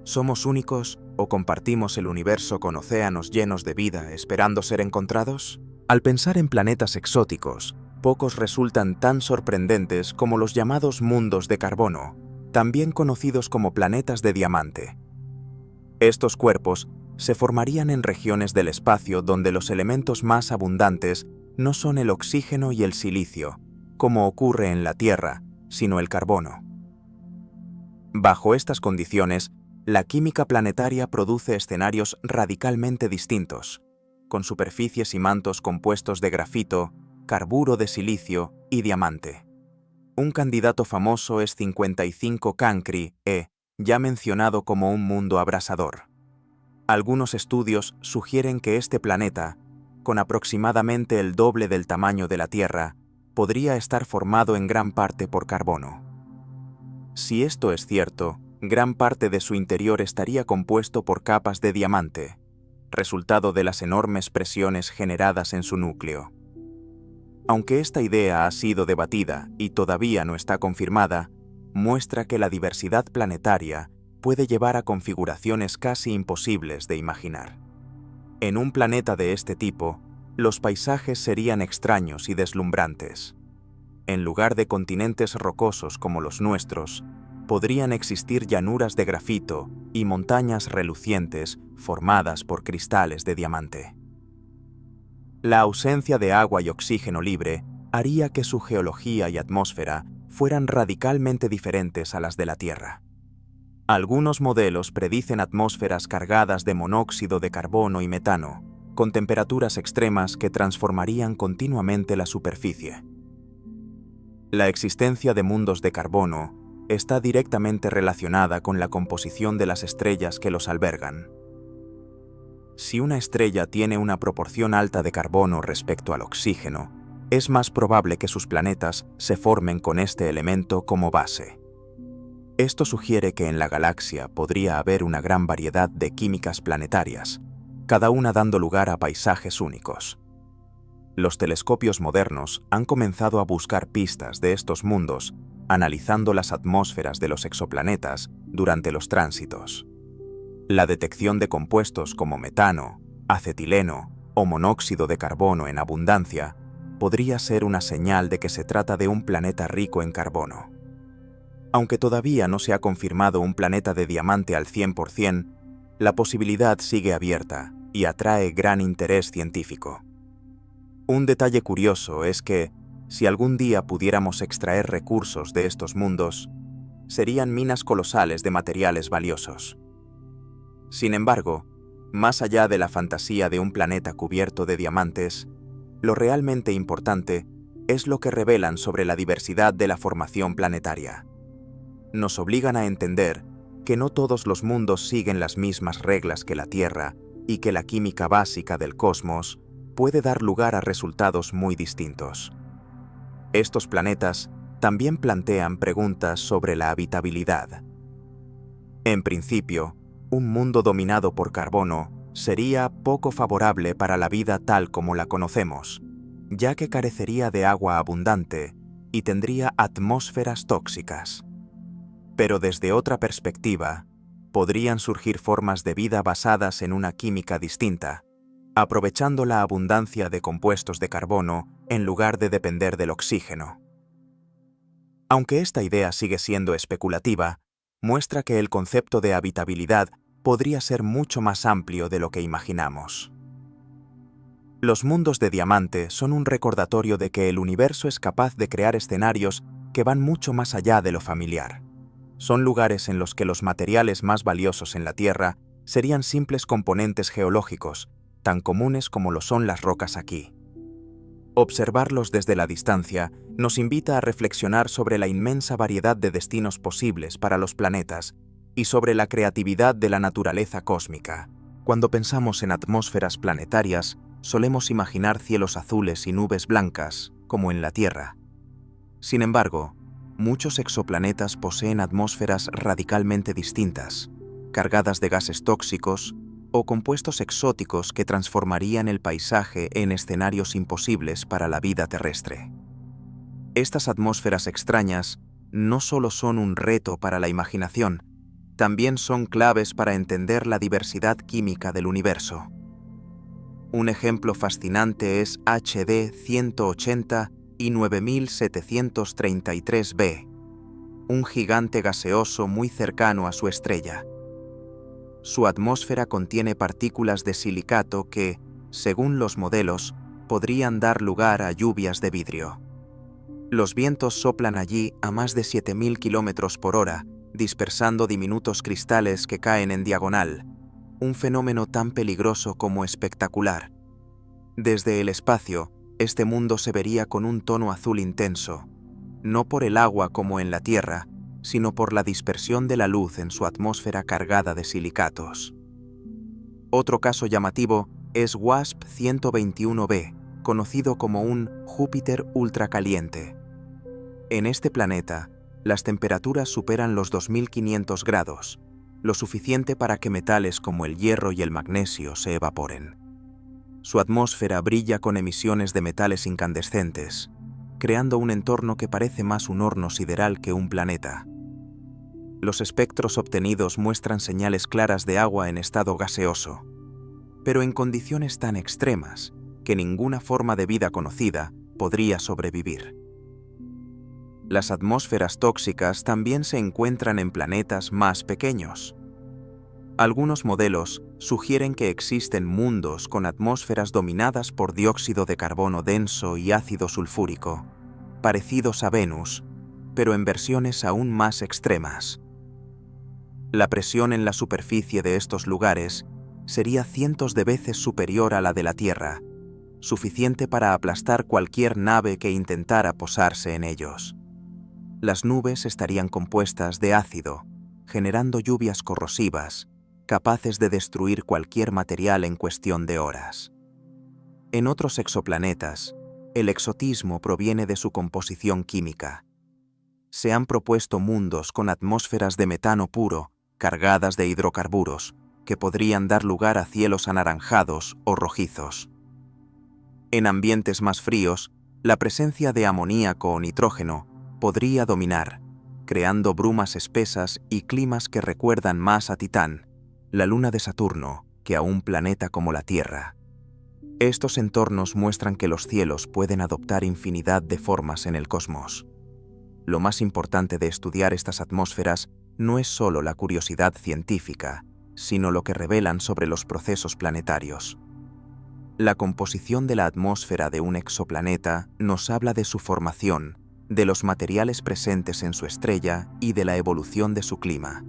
¿somos únicos o compartimos el universo con océanos llenos de vida esperando ser encontrados? Al pensar en planetas exóticos, pocos resultan tan sorprendentes como los llamados mundos de carbono, también conocidos como planetas de diamante. Estos cuerpos se formarían en regiones del espacio donde los elementos más abundantes no son el oxígeno y el silicio, como ocurre en la Tierra, sino el carbono. Bajo estas condiciones, la química planetaria produce escenarios radicalmente distintos, con superficies y mantos compuestos de grafito, carburo de silicio y diamante. Un candidato famoso es 55 Cancri E, ya mencionado como un mundo abrasador. Algunos estudios sugieren que este planeta, con aproximadamente el doble del tamaño de la Tierra, podría estar formado en gran parte por carbono. Si esto es cierto, gran parte de su interior estaría compuesto por capas de diamante, resultado de las enormes presiones generadas en su núcleo. Aunque esta idea ha sido debatida y todavía no está confirmada, muestra que la diversidad planetaria puede llevar a configuraciones casi imposibles de imaginar. En un planeta de este tipo, los paisajes serían extraños y deslumbrantes. En lugar de continentes rocosos como los nuestros, podrían existir llanuras de grafito y montañas relucientes formadas por cristales de diamante. La ausencia de agua y oxígeno libre haría que su geología y atmósfera fueran radicalmente diferentes a las de la Tierra. Algunos modelos predicen atmósferas cargadas de monóxido de carbono y metano, con temperaturas extremas que transformarían continuamente la superficie. La existencia de mundos de carbono está directamente relacionada con la composición de las estrellas que los albergan. Si una estrella tiene una proporción alta de carbono respecto al oxígeno, es más probable que sus planetas se formen con este elemento como base. Esto sugiere que en la galaxia podría haber una gran variedad de químicas planetarias, cada una dando lugar a paisajes únicos. Los telescopios modernos han comenzado a buscar pistas de estos mundos, analizando las atmósferas de los exoplanetas durante los tránsitos. La detección de compuestos como metano, acetileno o monóxido de carbono en abundancia podría ser una señal de que se trata de un planeta rico en carbono. Aunque todavía no se ha confirmado un planeta de diamante al 100%, la posibilidad sigue abierta y atrae gran interés científico. Un detalle curioso es que, si algún día pudiéramos extraer recursos de estos mundos, serían minas colosales de materiales valiosos. Sin embargo, más allá de la fantasía de un planeta cubierto de diamantes, lo realmente importante es lo que revelan sobre la diversidad de la formación planetaria. Nos obligan a entender que no todos los mundos siguen las mismas reglas que la Tierra y que la química básica del cosmos puede dar lugar a resultados muy distintos. Estos planetas también plantean preguntas sobre la habitabilidad. En principio, un mundo dominado por carbono sería poco favorable para la vida tal como la conocemos, ya que carecería de agua abundante y tendría atmósferas tóxicas. Pero desde otra perspectiva, podrían surgir formas de vida basadas en una química distinta, aprovechando la abundancia de compuestos de carbono en lugar de depender del oxígeno. Aunque esta idea sigue siendo especulativa, muestra que el concepto de habitabilidad podría ser mucho más amplio de lo que imaginamos. Los mundos de diamante son un recordatorio de que el universo es capaz de crear escenarios que van mucho más allá de lo familiar. Son lugares en los que los materiales más valiosos en la Tierra serían simples componentes geológicos, tan comunes como lo son las rocas aquí. Observarlos desde la distancia nos invita a reflexionar sobre la inmensa variedad de destinos posibles para los planetas y sobre la creatividad de la naturaleza cósmica. Cuando pensamos en atmósferas planetarias, solemos imaginar cielos azules y nubes blancas, como en la Tierra. Sin embargo, muchos exoplanetas poseen atmósferas radicalmente distintas, cargadas de gases tóxicos o compuestos exóticos que transformarían el paisaje en escenarios imposibles para la vida terrestre. Estas atmósferas extrañas no solo son un reto para la imaginación, también son claves para entender la diversidad química del universo. Un ejemplo fascinante es HD 180 y 9733b, un gigante gaseoso muy cercano a su estrella. Su atmósfera contiene partículas de silicato que, según los modelos, podrían dar lugar a lluvias de vidrio. Los vientos soplan allí a más de 7.000 km por hora, dispersando diminutos cristales que caen en diagonal, un fenómeno tan peligroso como espectacular. Desde el espacio, este mundo se vería con un tono azul intenso, no por el agua como en la Tierra, sino por la dispersión de la luz en su atmósfera cargada de silicatos. Otro caso llamativo es WASP 121b, conocido como un Júpiter ultracaliente. En este planeta, las temperaturas superan los 2500 grados, lo suficiente para que metales como el hierro y el magnesio se evaporen. Su atmósfera brilla con emisiones de metales incandescentes, creando un entorno que parece más un horno sideral que un planeta. Los espectros obtenidos muestran señales claras de agua en estado gaseoso, pero en condiciones tan extremas que ninguna forma de vida conocida podría sobrevivir. Las atmósferas tóxicas también se encuentran en planetas más pequeños. Algunos modelos sugieren que existen mundos con atmósferas dominadas por dióxido de carbono denso y ácido sulfúrico, parecidos a Venus, pero en versiones aún más extremas. La presión en la superficie de estos lugares sería cientos de veces superior a la de la Tierra, suficiente para aplastar cualquier nave que intentara posarse en ellos. Las nubes estarían compuestas de ácido, generando lluvias corrosivas, capaces de destruir cualquier material en cuestión de horas. En otros exoplanetas, el exotismo proviene de su composición química. Se han propuesto mundos con atmósferas de metano puro, cargadas de hidrocarburos, que podrían dar lugar a cielos anaranjados o rojizos. En ambientes más fríos, la presencia de amoníaco o nitrógeno podría dominar, creando brumas espesas y climas que recuerdan más a Titán, la luna de Saturno, que a un planeta como la Tierra. Estos entornos muestran que los cielos pueden adoptar infinidad de formas en el cosmos. Lo más importante de estudiar estas atmósferas no es solo la curiosidad científica, sino lo que revelan sobre los procesos planetarios. La composición de la atmósfera de un exoplaneta nos habla de su formación, de los materiales presentes en su estrella y de la evolución de su clima.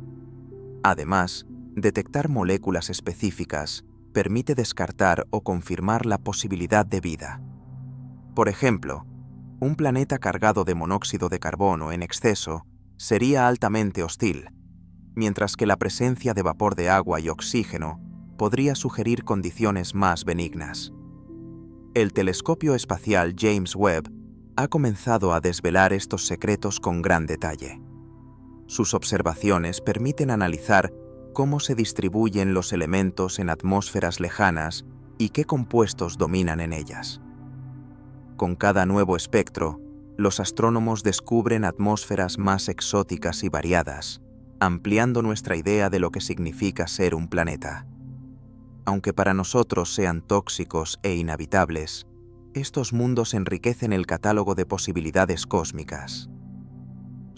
Además, detectar moléculas específicas permite descartar o confirmar la posibilidad de vida. Por ejemplo, un planeta cargado de monóxido de carbono en exceso sería altamente hostil, mientras que la presencia de vapor de agua y oxígeno podría sugerir condiciones más benignas. El telescopio espacial James Webb ha comenzado a desvelar estos secretos con gran detalle. Sus observaciones permiten analizar cómo se distribuyen los elementos en atmósferas lejanas y qué compuestos dominan en ellas. Con cada nuevo espectro, los astrónomos descubren atmósferas más exóticas y variadas, ampliando nuestra idea de lo que significa ser un planeta. Aunque para nosotros sean tóxicos e inhabitables, estos mundos enriquecen el catálogo de posibilidades cósmicas.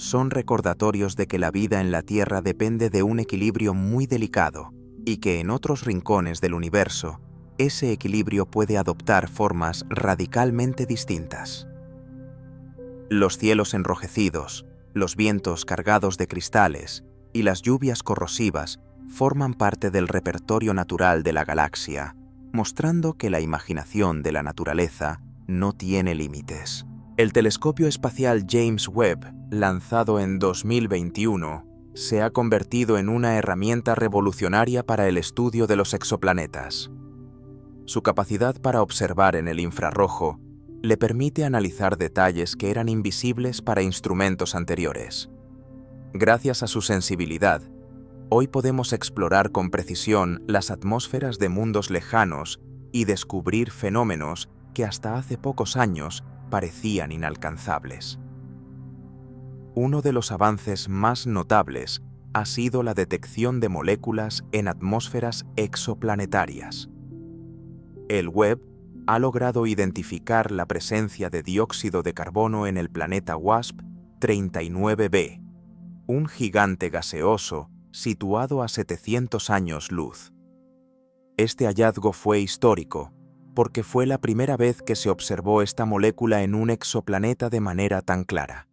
Son recordatorios de que la vida en la Tierra depende de un equilibrio muy delicado y que en otros rincones del universo, ese equilibrio puede adoptar formas radicalmente distintas. Los cielos enrojecidos, los vientos cargados de cristales y las lluvias corrosivas forman parte del repertorio natural de la galaxia, mostrando que la imaginación de la naturaleza no tiene límites. El telescopio espacial James Webb, lanzado en 2021, se ha convertido en una herramienta revolucionaria para el estudio de los exoplanetas. Su capacidad para observar en el infrarrojo le permite analizar detalles que eran invisibles para instrumentos anteriores. Gracias a su sensibilidad, hoy podemos explorar con precisión las atmósferas de mundos lejanos y descubrir fenómenos que hasta hace pocos años parecían inalcanzables. Uno de los avances más notables ha sido la detección de moléculas en atmósferas exoplanetarias. El Webb ha logrado identificar la presencia de dióxido de carbono en el planeta WASP-39b, un gigante gaseoso situado a 700 años luz. Este hallazgo fue histórico, porque fue la primera vez que se observó esta molécula en un exoplaneta de manera tan clara.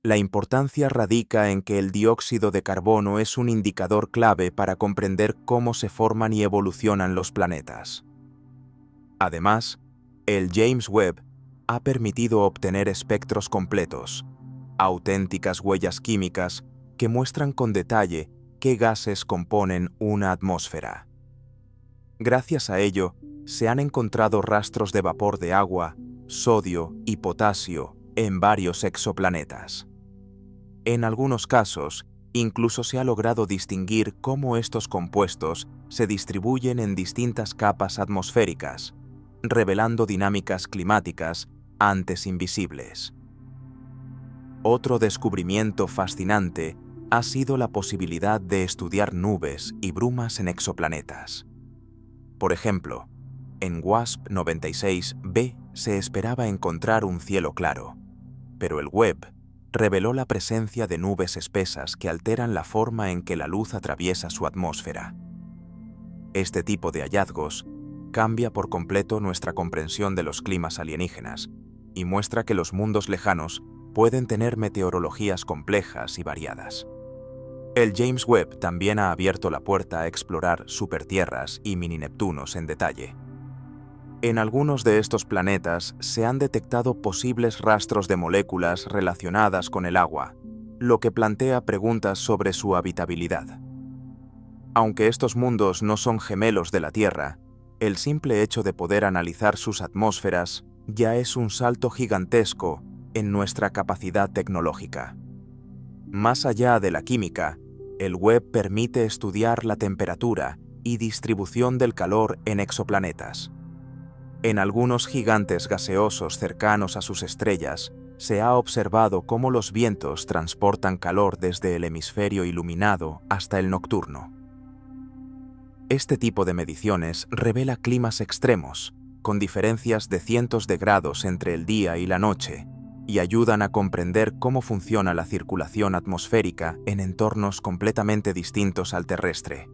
La importancia radica en que el dióxido de carbono es un indicador clave para comprender cómo se forman y evolucionan los planetas. Además, el James Webb ha permitido obtener espectros completos, auténticas huellas químicas que muestran con detalle qué gases componen una atmósfera. Gracias a ello, se han encontrado rastros de vapor de agua, sodio y potasio en varios exoplanetas. En algunos casos, incluso se ha logrado distinguir cómo estos compuestos se distribuyen en distintas capas atmosféricas, revelando dinámicas climáticas antes invisibles. Otro descubrimiento fascinante ha sido la posibilidad de estudiar nubes y brumas en exoplanetas. Por ejemplo, en WASP-96b se esperaba encontrar un cielo claro, pero el Webb reveló la presencia de nubes espesas que alteran la forma en que la luz atraviesa su atmósfera. Este tipo de hallazgos cambia por completo nuestra comprensión de los climas alienígenas y muestra que los mundos lejanos pueden tener meteorologías complejas y variadas. El James Webb también ha abierto la puerta a explorar supertierras y mini-Neptunos en detalle. En algunos de estos planetas se han detectado posibles rastros de moléculas relacionadas con el agua, lo que plantea preguntas sobre su habitabilidad. Aunque estos mundos no son gemelos de la Tierra, el simple hecho de poder analizar sus atmósferas ya es un salto gigantesco en nuestra capacidad tecnológica. Más allá de la química, el Webb permite estudiar la temperatura y distribución del calor en exoplanetas. En algunos gigantes gaseosos cercanos a sus estrellas, se ha observado cómo los vientos transportan calor desde el hemisferio iluminado hasta el nocturno. Este tipo de mediciones revela climas extremos, con diferencias de cientos de grados entre el día y la noche, y ayudan a comprender cómo funciona la circulación atmosférica en entornos completamente distintos al terrestre.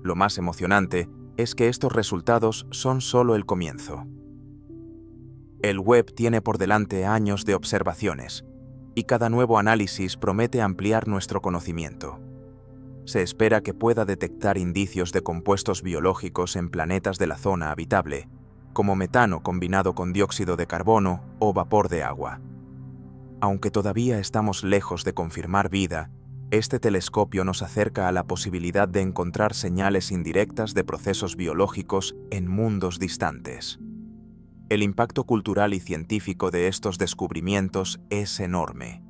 Lo más emocionante es que estos resultados son solo el comienzo. El Webb tiene por delante años de observaciones, y cada nuevo análisis promete ampliar nuestro conocimiento. Se espera que pueda detectar indicios de compuestos biológicos en planetas de la zona habitable, como metano combinado con dióxido de carbono o vapor de agua. Aunque todavía estamos lejos de confirmar vida, este telescopio nos acerca a la posibilidad de encontrar señales indirectas de procesos biológicos en mundos distantes. El impacto cultural y científico de estos descubrimientos es enorme.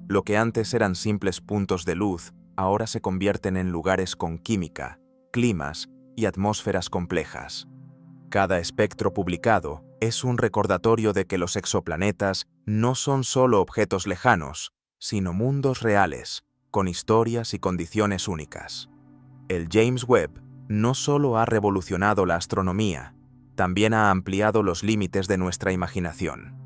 Lo que antes eran simples puntos de luz, ahora se convierten en lugares con química, climas y atmósferas complejas. Cada espectro publicado es un recordatorio de que los exoplanetas no son solo objetos lejanos, sino mundos reales, con historias y condiciones únicas. El James Webb no solo ha revolucionado la astronomía, también ha ampliado los límites de nuestra imaginación.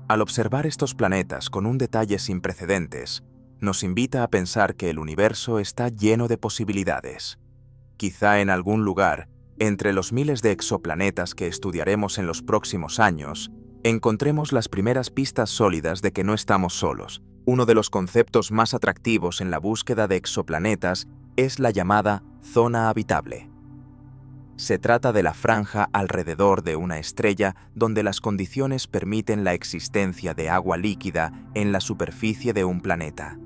Al observar estos planetas con un detalle sin precedentes, nos invita a pensar que el universo está lleno de posibilidades. Quizá en algún lugar, entre los miles de exoplanetas que estudiaremos en los próximos años, encontremos las primeras pistas sólidas de que no estamos solos. Uno de los conceptos más atractivos en la búsqueda de exoplanetas es la llamada zona habitable. Se trata de la franja alrededor de una estrella donde las condiciones permiten la existencia de agua líquida en la superficie de un planeta.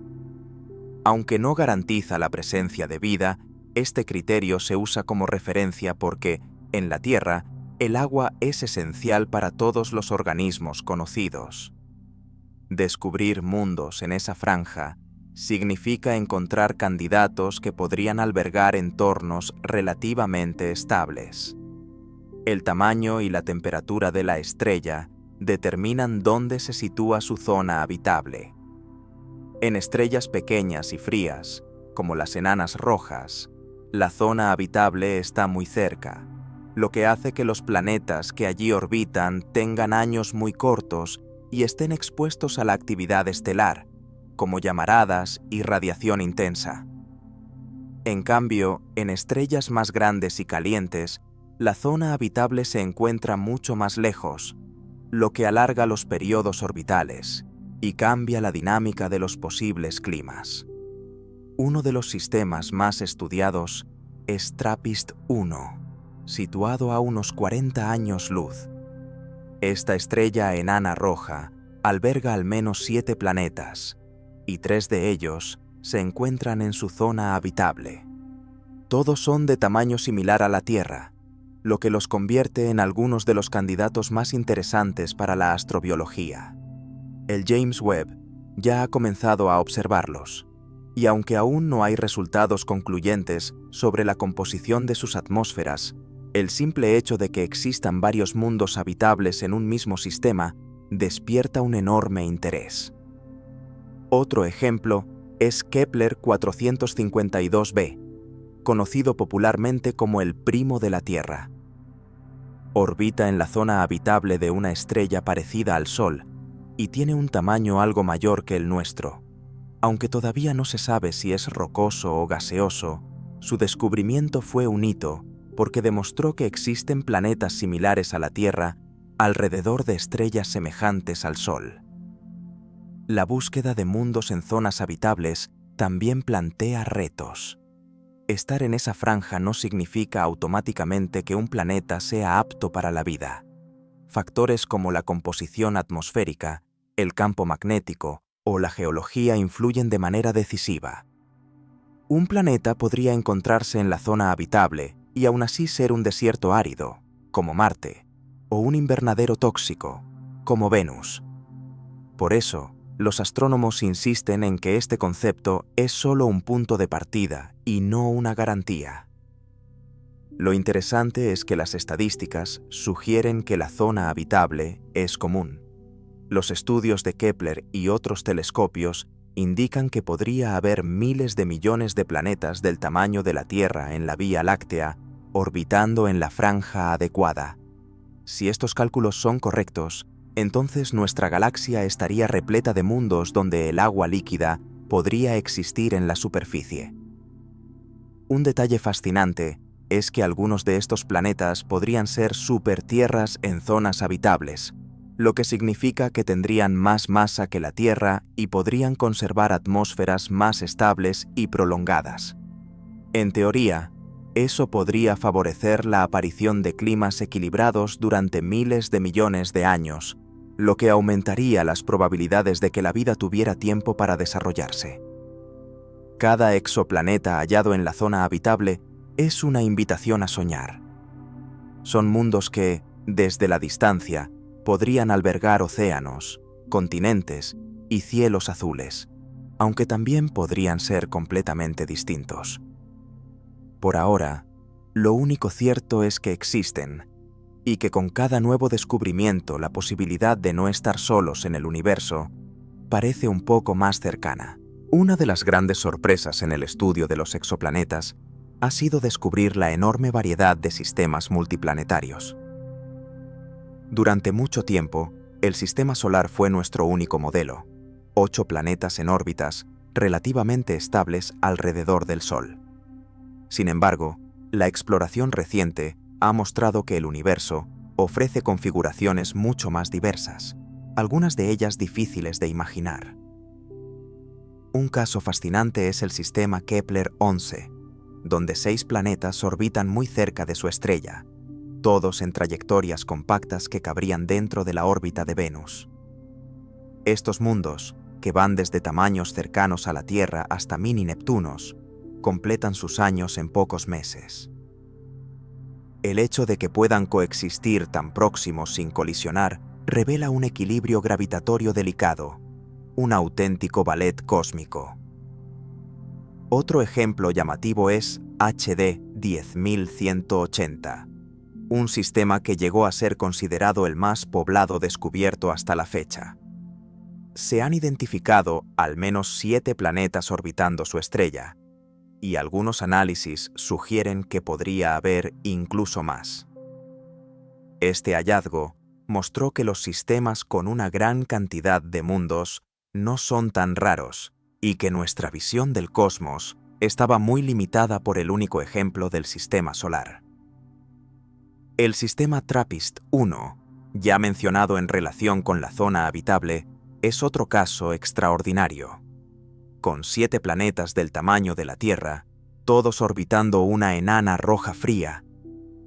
Aunque no garantiza la presencia de vida, este criterio se usa como referencia porque, en la Tierra, el agua es esencial para todos los organismos conocidos. Descubrir mundos en esa franja significa encontrar candidatos que podrían albergar entornos relativamente estables. El tamaño y la temperatura de la estrella determinan dónde se sitúa su zona habitable. En estrellas pequeñas y frías, como las enanas rojas, la zona habitable está muy cerca, lo que hace que los planetas que allí orbitan tengan años muy cortos y estén expuestos a la actividad estelar, como llamaradas y radiación intensa. En cambio, en estrellas más grandes y calientes, la zona habitable se encuentra mucho más lejos, lo que alarga los periodos orbitales y cambia la dinámica de los posibles climas. Uno de los sistemas más estudiados es TRAPPIST-1, situado a unos 40 años luz. Esta estrella enana roja alberga al menos 7 planetas, y 3 de ellos se encuentran en su zona habitable. Todos son de tamaño similar a la Tierra, lo que los convierte en algunos de los candidatos más interesantes para la astrobiología. El James Webb ya ha comenzado a observarlos, y aunque aún no hay resultados concluyentes sobre la composición de sus atmósferas, el simple hecho de que existan varios mundos habitables en un mismo sistema despierta un enorme interés. Otro ejemplo es Kepler 452b, conocido popularmente como el primo de la Tierra. Orbita en la zona habitable de una estrella parecida al Sol y tiene un tamaño algo mayor que el nuestro. Aunque todavía no se sabe si es rocoso o gaseoso, su descubrimiento fue un hito porque demostró que existen planetas similares a la Tierra alrededor de estrellas semejantes al Sol. La búsqueda de mundos en zonas habitables también plantea retos. Estar en esa franja no significa automáticamente que un planeta sea apto para la vida. Factores como la composición atmosférica, el campo magnético o la geología influyen de manera decisiva. Un planeta podría encontrarse en la zona habitable y aún así ser un desierto árido, como Marte, o un invernadero tóxico, como Venus. Por eso, los astrónomos insisten en que este concepto es solo un punto de partida y no una garantía. Lo interesante es que las estadísticas sugieren que la zona habitable es común. Los estudios de Kepler y otros telescopios indican que podría haber miles de millones de planetas del tamaño de la Tierra en la Vía Láctea orbitando en la franja adecuada. Si estos cálculos son correctos, entonces nuestra galaxia estaría repleta de mundos donde el agua líquida podría existir en la superficie. Un detalle fascinante es que algunos de estos planetas podrían ser supertierras en zonas habitables, lo que significa que tendrían más masa que la Tierra y podrían conservar atmósferas más estables y prolongadas. En teoría, eso podría favorecer la aparición de climas equilibrados durante miles de millones de años, lo que aumentaría las probabilidades de que la vida tuviera tiempo para desarrollarse. Cada exoplaneta hallado en la zona habitable es una invitación a soñar. Son mundos que, desde la distancia, podrían albergar océanos, continentes y cielos azules, aunque también podrían ser completamente distintos. Por ahora, lo único cierto es que existen, y que con cada nuevo descubrimiento la posibilidad de no estar solos en el universo parece un poco más cercana. Una de las grandes sorpresas en el estudio de los exoplanetas ha sido descubrir la enorme variedad de sistemas multiplanetarios. Durante mucho tiempo, el sistema solar fue nuestro único modelo: 8 planetas en órbitas relativamente estables alrededor del Sol. Sin embargo, la exploración reciente ha mostrado que el universo ofrece configuraciones mucho más diversas, algunas de ellas difíciles de imaginar. Un caso fascinante es el sistema Kepler-11, donde 6 planetas orbitan muy cerca de su estrella, todos en trayectorias compactas que cabrían dentro de la órbita de Venus. Estos mundos, que van desde tamaños cercanos a la Tierra hasta mini Neptunos, completan sus años en pocos meses. El hecho de que puedan coexistir tan próximos sin colisionar revela un equilibrio gravitatorio delicado, un auténtico ballet cósmico. Otro ejemplo llamativo es HD 10180, un sistema que llegó a ser considerado el más poblado descubierto hasta la fecha. Se han identificado al menos 7 planetas orbitando su estrella, y algunos análisis sugieren que podría haber incluso más. Este hallazgo mostró que los sistemas con una gran cantidad de mundos no son tan raros y que nuestra visión del cosmos estaba muy limitada por el único ejemplo del sistema solar. El sistema TRAPPIST-1, ya mencionado en relación con la zona habitable, es otro caso extraordinario. Con 7 planetas del tamaño de la Tierra, todos orbitando una enana roja fría,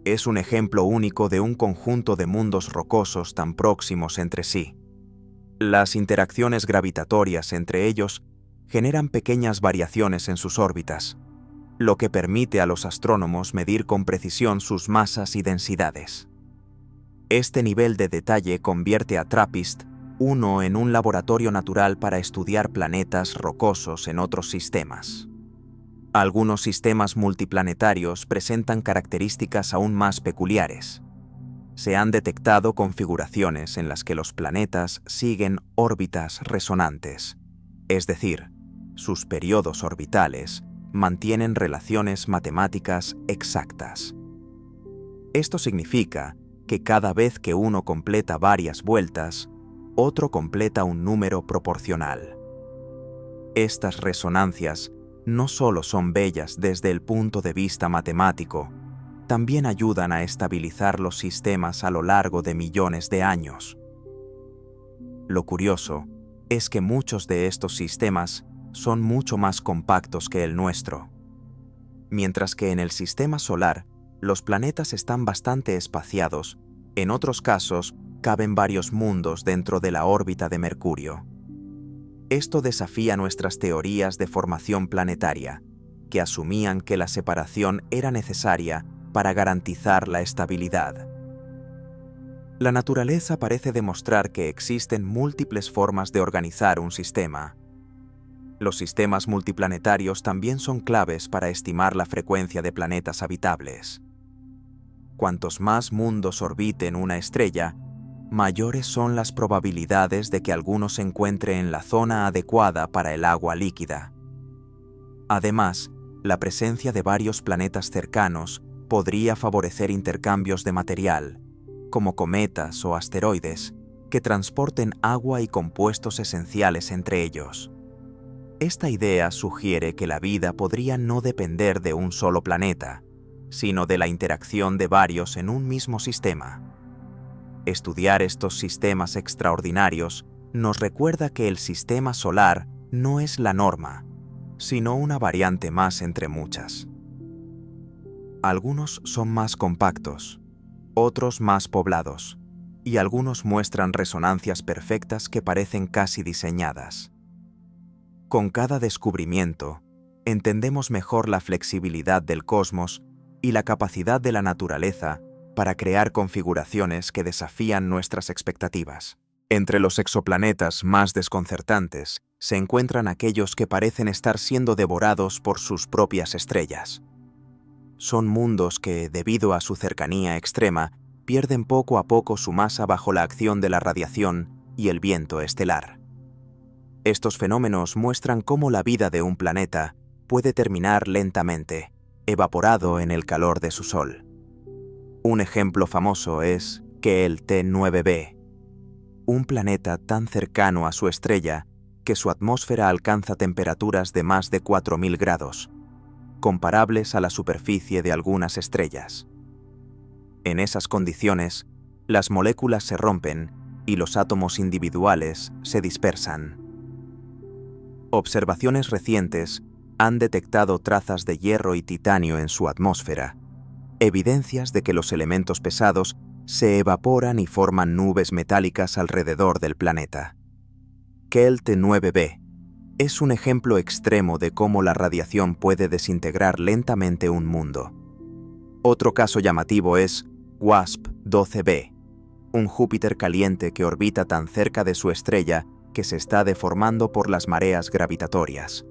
es un ejemplo único de un conjunto de mundos rocosos tan próximos entre sí. Las interacciones gravitatorias entre ellos generan pequeñas variaciones en sus órbitas, lo que permite a los astrónomos medir con precisión sus masas y densidades. Este nivel de detalle convierte a TRAPPIST-1 en un laboratorio natural para estudiar planetas rocosos en otros sistemas. Algunos sistemas multiplanetarios presentan características aún más peculiares. Se han detectado configuraciones en las que los planetas siguen órbitas resonantes, es decir, sus periodos orbitales mantienen relaciones matemáticas exactas. Esto significa que cada vez que uno completa varias vueltas, otro completa un número proporcional. Estas resonancias no solo son bellas desde el punto de vista matemático, también ayudan a estabilizar los sistemas a lo largo de millones de años. Lo curioso es que muchos de estos sistemas son mucho más compactos que el nuestro. Mientras que en el sistema solar los planetas están bastante espaciados, en otros casos caben varios mundos dentro de la órbita de Mercurio. Esto desafía nuestras teorías de formación planetaria, que asumían que la separación era necesaria para garantizar la estabilidad. La naturaleza parece demostrar que existen múltiples formas de organizar un sistema. Los sistemas multiplanetarios también son claves para estimar la frecuencia de planetas habitables. Cuantos más mundos orbiten una estrella, mayores son las probabilidades de que alguno se encuentre en la zona adecuada para el agua líquida. Además, la presencia de varios planetas cercanos podría favorecer intercambios de material, como cometas o asteroides, que transporten agua y compuestos esenciales entre ellos. Esta idea sugiere que la vida podría no depender de un solo planeta, sino de la interacción de varios en un mismo sistema. Estudiar estos sistemas extraordinarios nos recuerda que el sistema solar no es la norma, sino una variante más entre muchas. Algunos son más compactos, otros más poblados, y algunos muestran resonancias perfectas que parecen casi diseñadas. Con cada descubrimiento, entendemos mejor la flexibilidad del cosmos y la capacidad de la naturaleza para crear configuraciones que desafían nuestras expectativas. Entre los exoplanetas más desconcertantes se encuentran aquellos que parecen estar siendo devorados por sus propias estrellas. Son mundos que, debido a su cercanía extrema, pierden poco a poco su masa bajo la acción de la radiación y el viento estelar. Estos fenómenos muestran cómo la vida de un planeta puede terminar lentamente, evaporado en el calor de su Sol. Un ejemplo famoso es Keil T9b, un planeta tan cercano a su estrella que su atmósfera alcanza temperaturas de más de 4000 grados, comparables a la superficie de algunas estrellas. En esas condiciones, las moléculas se rompen y los átomos individuales se dispersan. Observaciones recientes han detectado trazas de hierro y titanio en su atmósfera, evidencias de que los elementos pesados se evaporan y forman nubes metálicas alrededor del planeta. Keil T9b es un ejemplo extremo de cómo la radiación puede desintegrar lentamente un mundo. Otro caso llamativo es WASP-12b, un Júpiter caliente que orbita tan cerca de su estrella que se está deformando por las mareas gravitatorias.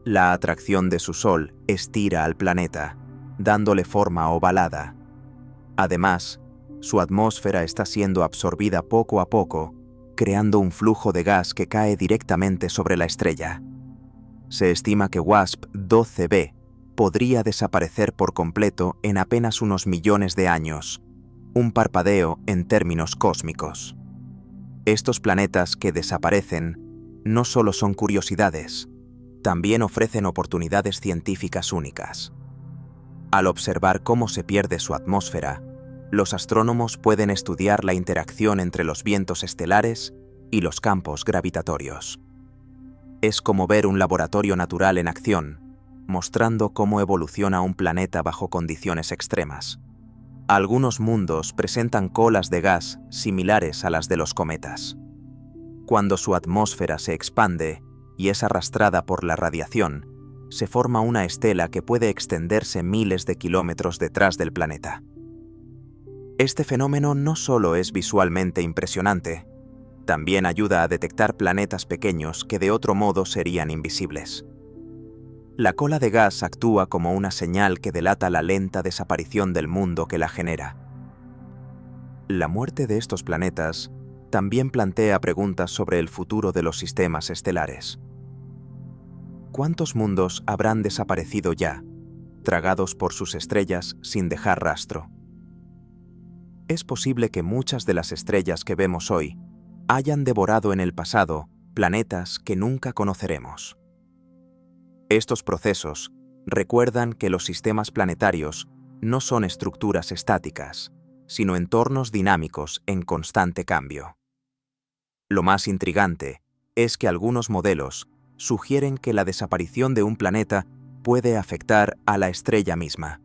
La atracción de su Sol estira al planeta, dándole forma ovalada. Además, su atmósfera está siendo absorbida poco a poco, creando un flujo de gas que cae directamente sobre la estrella. Se estima que WASP-12b podría desaparecer por completo en apenas unos millones de años, un parpadeo en términos cósmicos. Estos planetas que desaparecen no solo son curiosidades, también ofrecen oportunidades científicas únicas. Al observar cómo se pierde su atmósfera, los astrónomos pueden estudiar la interacción entre los vientos estelares y los campos gravitatorios. Es como ver un laboratorio natural en acción, mostrando cómo evoluciona un planeta bajo condiciones extremas. Algunos mundos presentan colas de gas similares a las de los cometas. Cuando su atmósfera se expande y es arrastrada por la radiación, se forma una estela que puede extenderse miles de kilómetros detrás del planeta. Este fenómeno no solo es visualmente impresionante, también ayuda a detectar planetas pequeños que de otro modo serían invisibles. La cola de gas actúa como una señal que delata la lenta desaparición del mundo que la genera. La muerte de estos planetas también plantea preguntas sobre el futuro de los sistemas estelares. ¿Cuántos mundos habrán desaparecido ya, tragados por sus estrellas sin dejar rastro? Es posible que muchas de las estrellas que vemos hoy hayan devorado en el pasado planetas que nunca conoceremos. Estos procesos recuerdan que los sistemas planetarios no son estructuras estáticas, sino entornos dinámicos en constante cambio. Lo más intrigante es que algunos modelos sugieren que la desaparición de un planeta puede afectar a la estrella misma.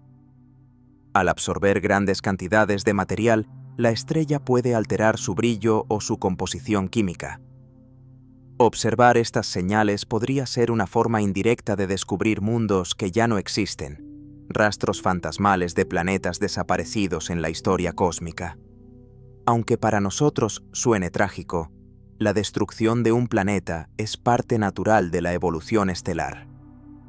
Al absorber grandes cantidades de material, la estrella puede alterar su brillo o su composición química. Observar estas señales podría ser una forma indirecta de descubrir mundos que ya no existen, rastros fantasmales de planetas desaparecidos en la historia cósmica. Aunque para nosotros suene trágico, la destrucción de un planeta es parte natural de la evolución estelar.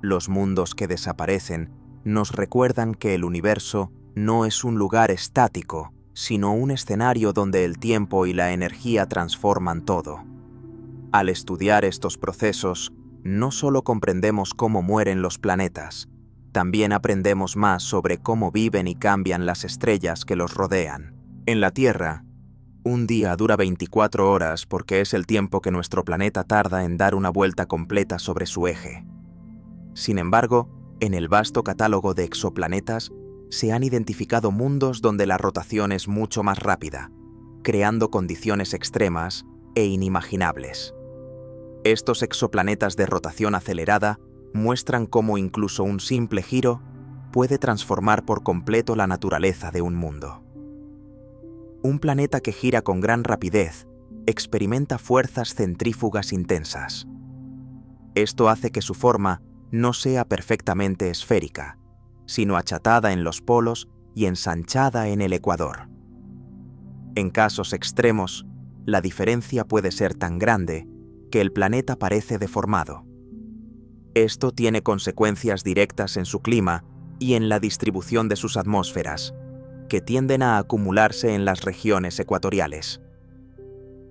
Los mundos que desaparecen nos recuerdan que el universo no es un lugar estático, sino un escenario donde el tiempo y la energía transforman todo. Al estudiar estos procesos, no solo comprendemos cómo mueren los planetas, también aprendemos más sobre cómo viven y cambian las estrellas que los rodean. En la Tierra, un día dura 24 horas porque es el tiempo que nuestro planeta tarda en dar una vuelta completa sobre su eje. Sin embargo, en el vasto catálogo de exoplanetas, se han identificado mundos donde la rotación es mucho más rápida, creando condiciones extremas e inimaginables. Estos exoplanetas de rotación acelerada muestran cómo incluso un simple giro puede transformar por completo la naturaleza de un mundo. Un planeta que gira con gran rapidez experimenta fuerzas centrífugas intensas. Esto hace que su forma no sea perfectamente esférica, sino achatada en los polos y ensanchada en el ecuador. En casos extremos, la diferencia puede ser tan grande que el planeta parece deformado. Esto tiene consecuencias directas en su clima y en la distribución de sus atmósferas, que tienden a acumularse en las regiones ecuatoriales.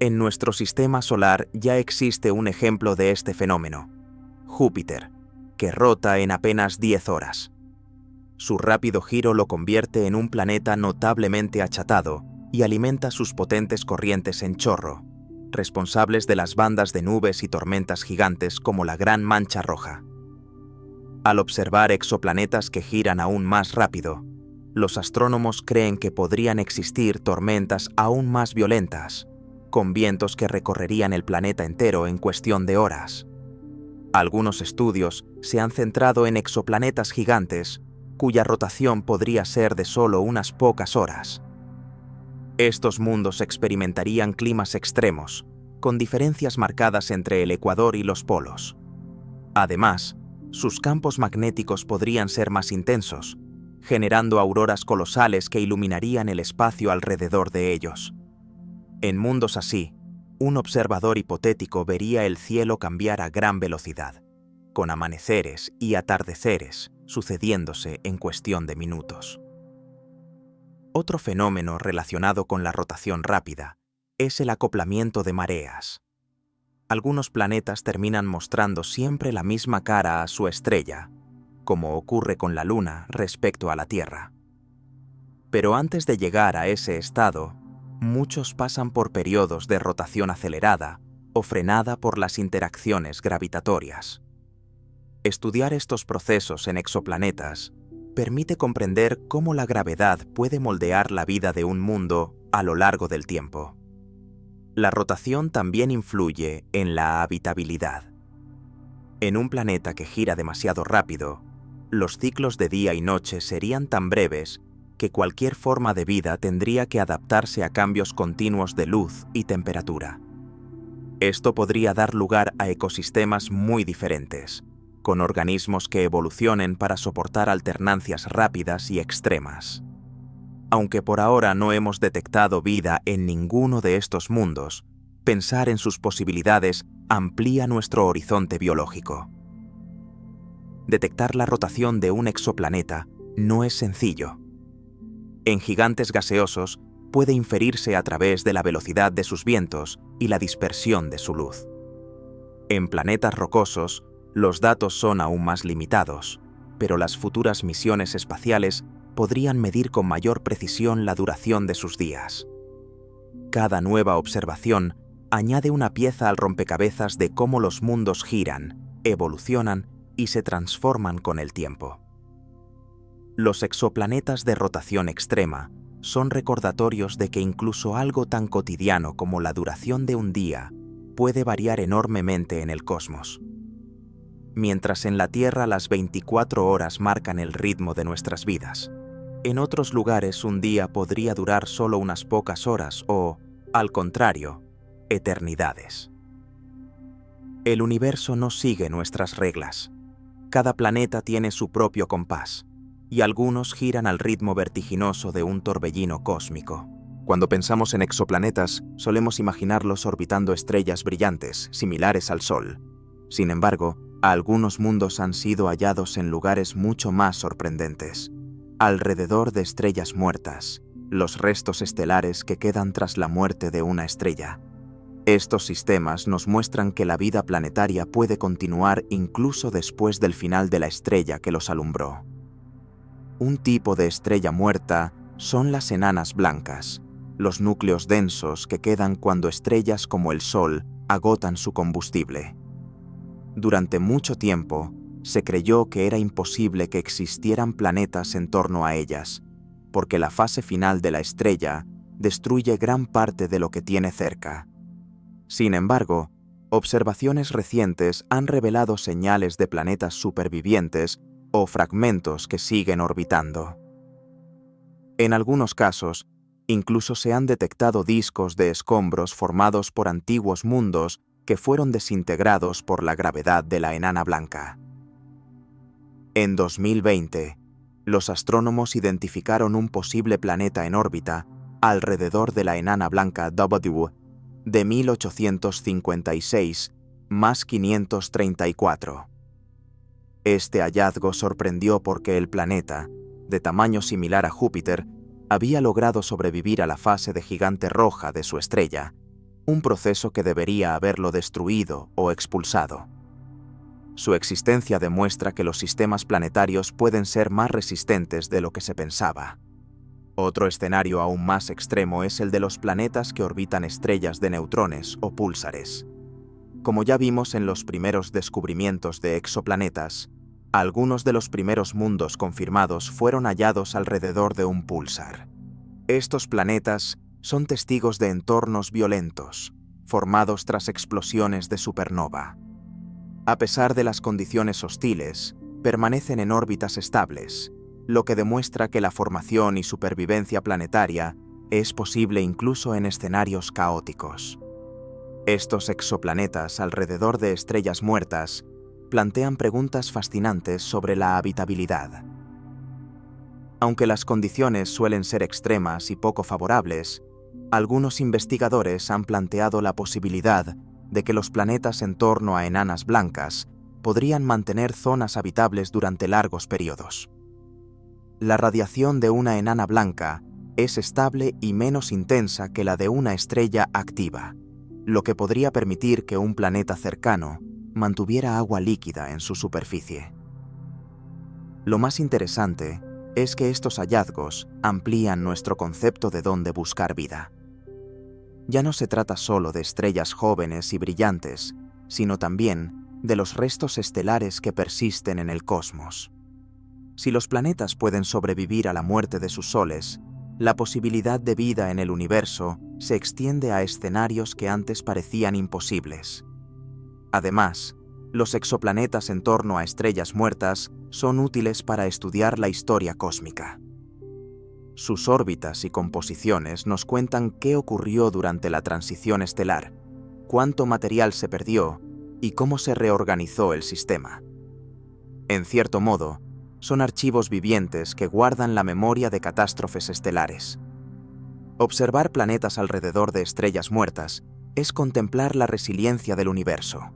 En nuestro sistema solar ya existe un ejemplo de este fenómeno, Júpiter, que rota en apenas 10 horas. Su rápido giro lo convierte en un planeta notablemente achatado y alimenta sus potentes corrientes en chorro, responsables de las bandas de nubes y tormentas gigantes como la Gran Mancha Roja. Al observar exoplanetas que giran aún más rápido, los astrónomos creen que podrían existir tormentas aún más violentas, con vientos que recorrerían el planeta entero en cuestión de horas. Algunos estudios se han centrado en exoplanetas gigantes cuya rotación podría ser de solo unas pocas horas. Estos mundos experimentarían climas extremos, con diferencias marcadas entre el ecuador y los polos. Además, sus campos magnéticos podrían ser más intensos, generando auroras colosales que iluminarían el espacio alrededor de ellos. En mundos así, un observador hipotético vería el cielo cambiar a gran velocidad, con amaneceres y atardeceres sucediéndose en cuestión de minutos. Otro fenómeno relacionado con la rotación rápida es el acoplamiento de mareas. Algunos planetas terminan mostrando siempre la misma cara a su estrella, como ocurre con la Luna respecto a la Tierra. Pero antes de llegar a ese estado, muchos pasan por periodos de rotación acelerada o frenada por las interacciones gravitatorias. Estudiar estos procesos en exoplanetas permite comprender cómo la gravedad puede moldear la vida de un mundo a lo largo del tiempo. La rotación también influye en la habitabilidad. En un planeta que gira demasiado rápido, los ciclos de día y noche serían tan breves que cualquier forma de vida tendría que adaptarse a cambios continuos de luz y temperatura. Esto podría dar lugar a ecosistemas muy diferentes, con organismos que evolucionen para soportar alternancias rápidas y extremas. Aunque por ahora no hemos detectado vida en ninguno de estos mundos, pensar en sus posibilidades amplía nuestro horizonte biológico. Detectar la rotación de un exoplaneta no es sencillo. En gigantes gaseosos puede inferirse a través de la velocidad de sus vientos y la dispersión de su luz. En planetas rocosos, los datos son aún más limitados, pero las futuras misiones espaciales podrían medir con mayor precisión la duración de sus días. Cada nueva observación añade una pieza al rompecabezas de cómo los mundos giran, evolucionan y se transforman con el tiempo. Los exoplanetas de rotación extrema son recordatorios de que incluso algo tan cotidiano como la duración de un día puede variar enormemente en el cosmos. Mientras en la Tierra las 24 horas marcan el ritmo de nuestras vidas, en otros lugares un día podría durar solo unas pocas horas o, al contrario, eternidades. El universo no sigue nuestras reglas. Cada planeta tiene su propio compás, y algunos giran al ritmo vertiginoso de un torbellino cósmico. Cuando pensamos en exoplanetas, solemos imaginarlos orbitando estrellas brillantes, similares al Sol. Sin embargo, algunos mundos han sido hallados en lugares mucho más sorprendentes, alrededor de estrellas muertas, los restos estelares que quedan tras la muerte de una estrella. Estos sistemas nos muestran que la vida planetaria puede continuar incluso después del final de la estrella que los alumbró. Un tipo de estrella muerta son las enanas blancas, los núcleos densos que quedan cuando estrellas como el Sol agotan su combustible. Durante mucho tiempo, se creyó que era imposible que existieran planetas en torno a ellas, porque la fase final de la estrella destruye gran parte de lo que tiene cerca. Sin embargo, observaciones recientes han revelado señales de planetas supervivientes o fragmentos que siguen orbitando. En algunos casos, incluso se han detectado discos de escombros formados por antiguos mundos que fueron desintegrados por la gravedad de la enana blanca. En 2020, los astrónomos identificaron un posible planeta en órbita alrededor de la enana blanca W de 1856 más 534. Este hallazgo sorprendió porque el planeta, de tamaño similar a Júpiter, había logrado sobrevivir a la fase de gigante roja de su estrella, un proceso que debería haberlo destruido o expulsado. Su existencia demuestra que los sistemas planetarios pueden ser más resistentes de lo que se pensaba. Otro escenario aún más extremo es el de los planetas que orbitan estrellas de neutrones o púlsares. Como ya vimos en los primeros descubrimientos de exoplanetas, algunos de los primeros mundos confirmados fueron hallados alrededor de un púlsar. Estos planetas son testigos de entornos violentos, formados tras explosiones de supernova. A pesar de las condiciones hostiles, permanecen en órbitas estables, lo que demuestra que la formación y supervivencia planetaria es posible incluso en escenarios caóticos. Estos exoplanetas alrededor de estrellas muertas plantean preguntas fascinantes sobre la habitabilidad. Aunque las condiciones suelen ser extremas y poco favorables, algunos investigadores han planteado la posibilidad de que los planetas en torno a enanas blancas podrían mantener zonas habitables durante largos periodos. La radiación de una enana blanca es estable y menos intensa que la de una estrella activa, lo que podría permitir que un planeta cercano mantuviera agua líquida en su superficie. Lo más interesante es que estos hallazgos amplían nuestro concepto de dónde buscar vida. Ya no se trata solo de estrellas jóvenes y brillantes, sino también de los restos estelares que persisten en el cosmos. Si los planetas pueden sobrevivir a la muerte de sus soles, la posibilidad de vida en el universo se extiende a escenarios que antes parecían imposibles. Además, los exoplanetas en torno a estrellas muertas son útiles para estudiar la historia cósmica. Sus órbitas y composiciones nos cuentan qué ocurrió durante la transición estelar, cuánto material se perdió y cómo se reorganizó el sistema. En cierto modo, son archivos vivientes que guardan la memoria de catástrofes estelares. Observar planetas alrededor de estrellas muertas es contemplar la resiliencia del universo.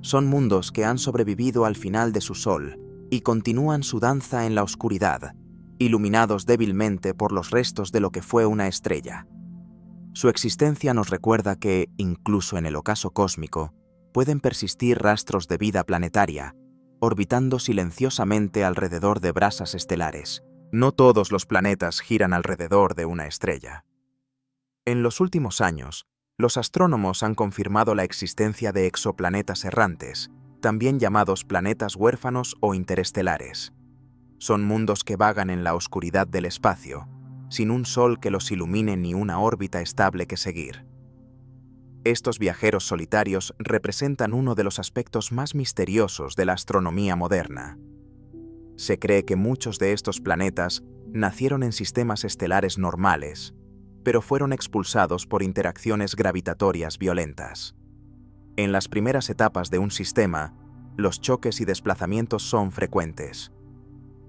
Son mundos que han sobrevivido al final de su sol y continúan su danza en la oscuridad, iluminados débilmente por los restos de lo que fue una estrella. Su existencia nos recuerda que, incluso en el ocaso cósmico, pueden persistir rastros de vida planetaria, orbitando silenciosamente alrededor de brasas estelares. No todos los planetas giran alrededor de una estrella. En los últimos años, los astrónomos han confirmado la existencia de exoplanetas errantes, también llamados planetas huérfanos o interestelares. Son mundos que vagan en la oscuridad del espacio, sin un sol que los ilumine ni una órbita estable que seguir. Estos viajeros solitarios representan uno de los aspectos más misteriosos de la astronomía moderna. Se cree que muchos de estos planetas nacieron en sistemas estelares normales, pero fueron expulsados por interacciones gravitatorias violentas. En las primeras etapas de un sistema, los choques y desplazamientos son frecuentes.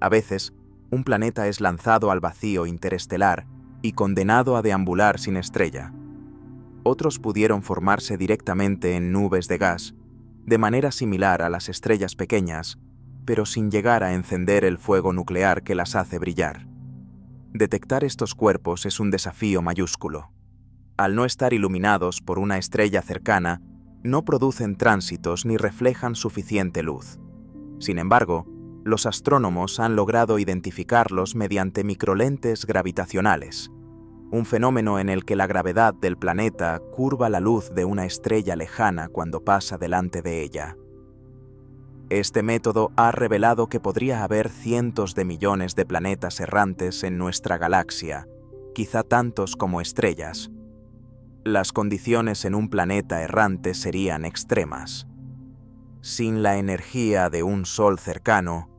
A veces, un planeta es lanzado al vacío interestelar y condenado a deambular sin estrella. Otros pudieron formarse directamente en nubes de gas, de manera similar a las estrellas pequeñas, pero sin llegar a encender el fuego nuclear que las hace brillar. Detectar estos cuerpos es un desafío mayúsculo. Al no estar iluminados por una estrella cercana, no producen tránsitos ni reflejan suficiente luz. Sin embargo, los astrónomos han logrado identificarlos mediante microlentes gravitacionales, un fenómeno en el que la gravedad del planeta curva la luz de una estrella lejana cuando pasa delante de ella. Este método ha revelado que podría haber cientos de millones de planetas errantes en nuestra galaxia, quizá tantos como estrellas. Las condiciones en un planeta errante serían extremas. Sin la energía de un sol cercano,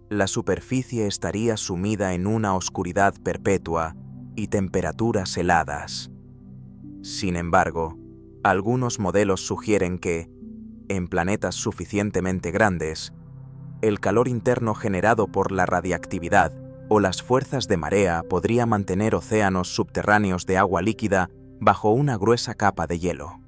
la superficie estaría sumida en una oscuridad perpetua y temperaturas heladas. Sin embargo, algunos modelos sugieren que, en planetas suficientemente grandes, el calor interno generado por la radiactividad o las fuerzas de marea podría mantener océanos subterráneos de agua líquida bajo una gruesa capa de hielo.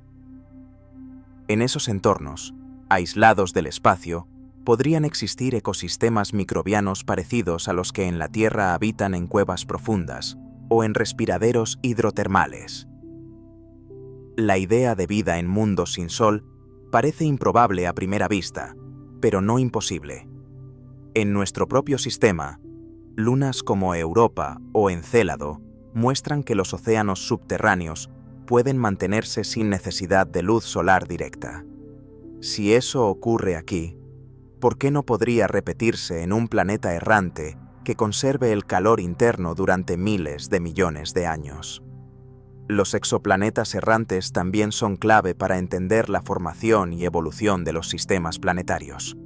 En esos entornos, aislados del espacio, podrían existir ecosistemas microbianos parecidos a los que en la Tierra habitan en cuevas profundas o en respiraderos hidrotermales. La idea de vida en mundos sin sol parece improbable a primera vista, pero no imposible. En nuestro propio sistema, lunas como Europa o Encélado muestran que los océanos subterráneos pueden mantenerse sin necesidad de luz solar directa. Si eso ocurre aquí, ¿por qué no podría repetirse en un planeta errante que conserve el calor interno durante miles de millones de años? Los exoplanetas errantes también son clave para entender la formación y evolución de los sistemas planetarios.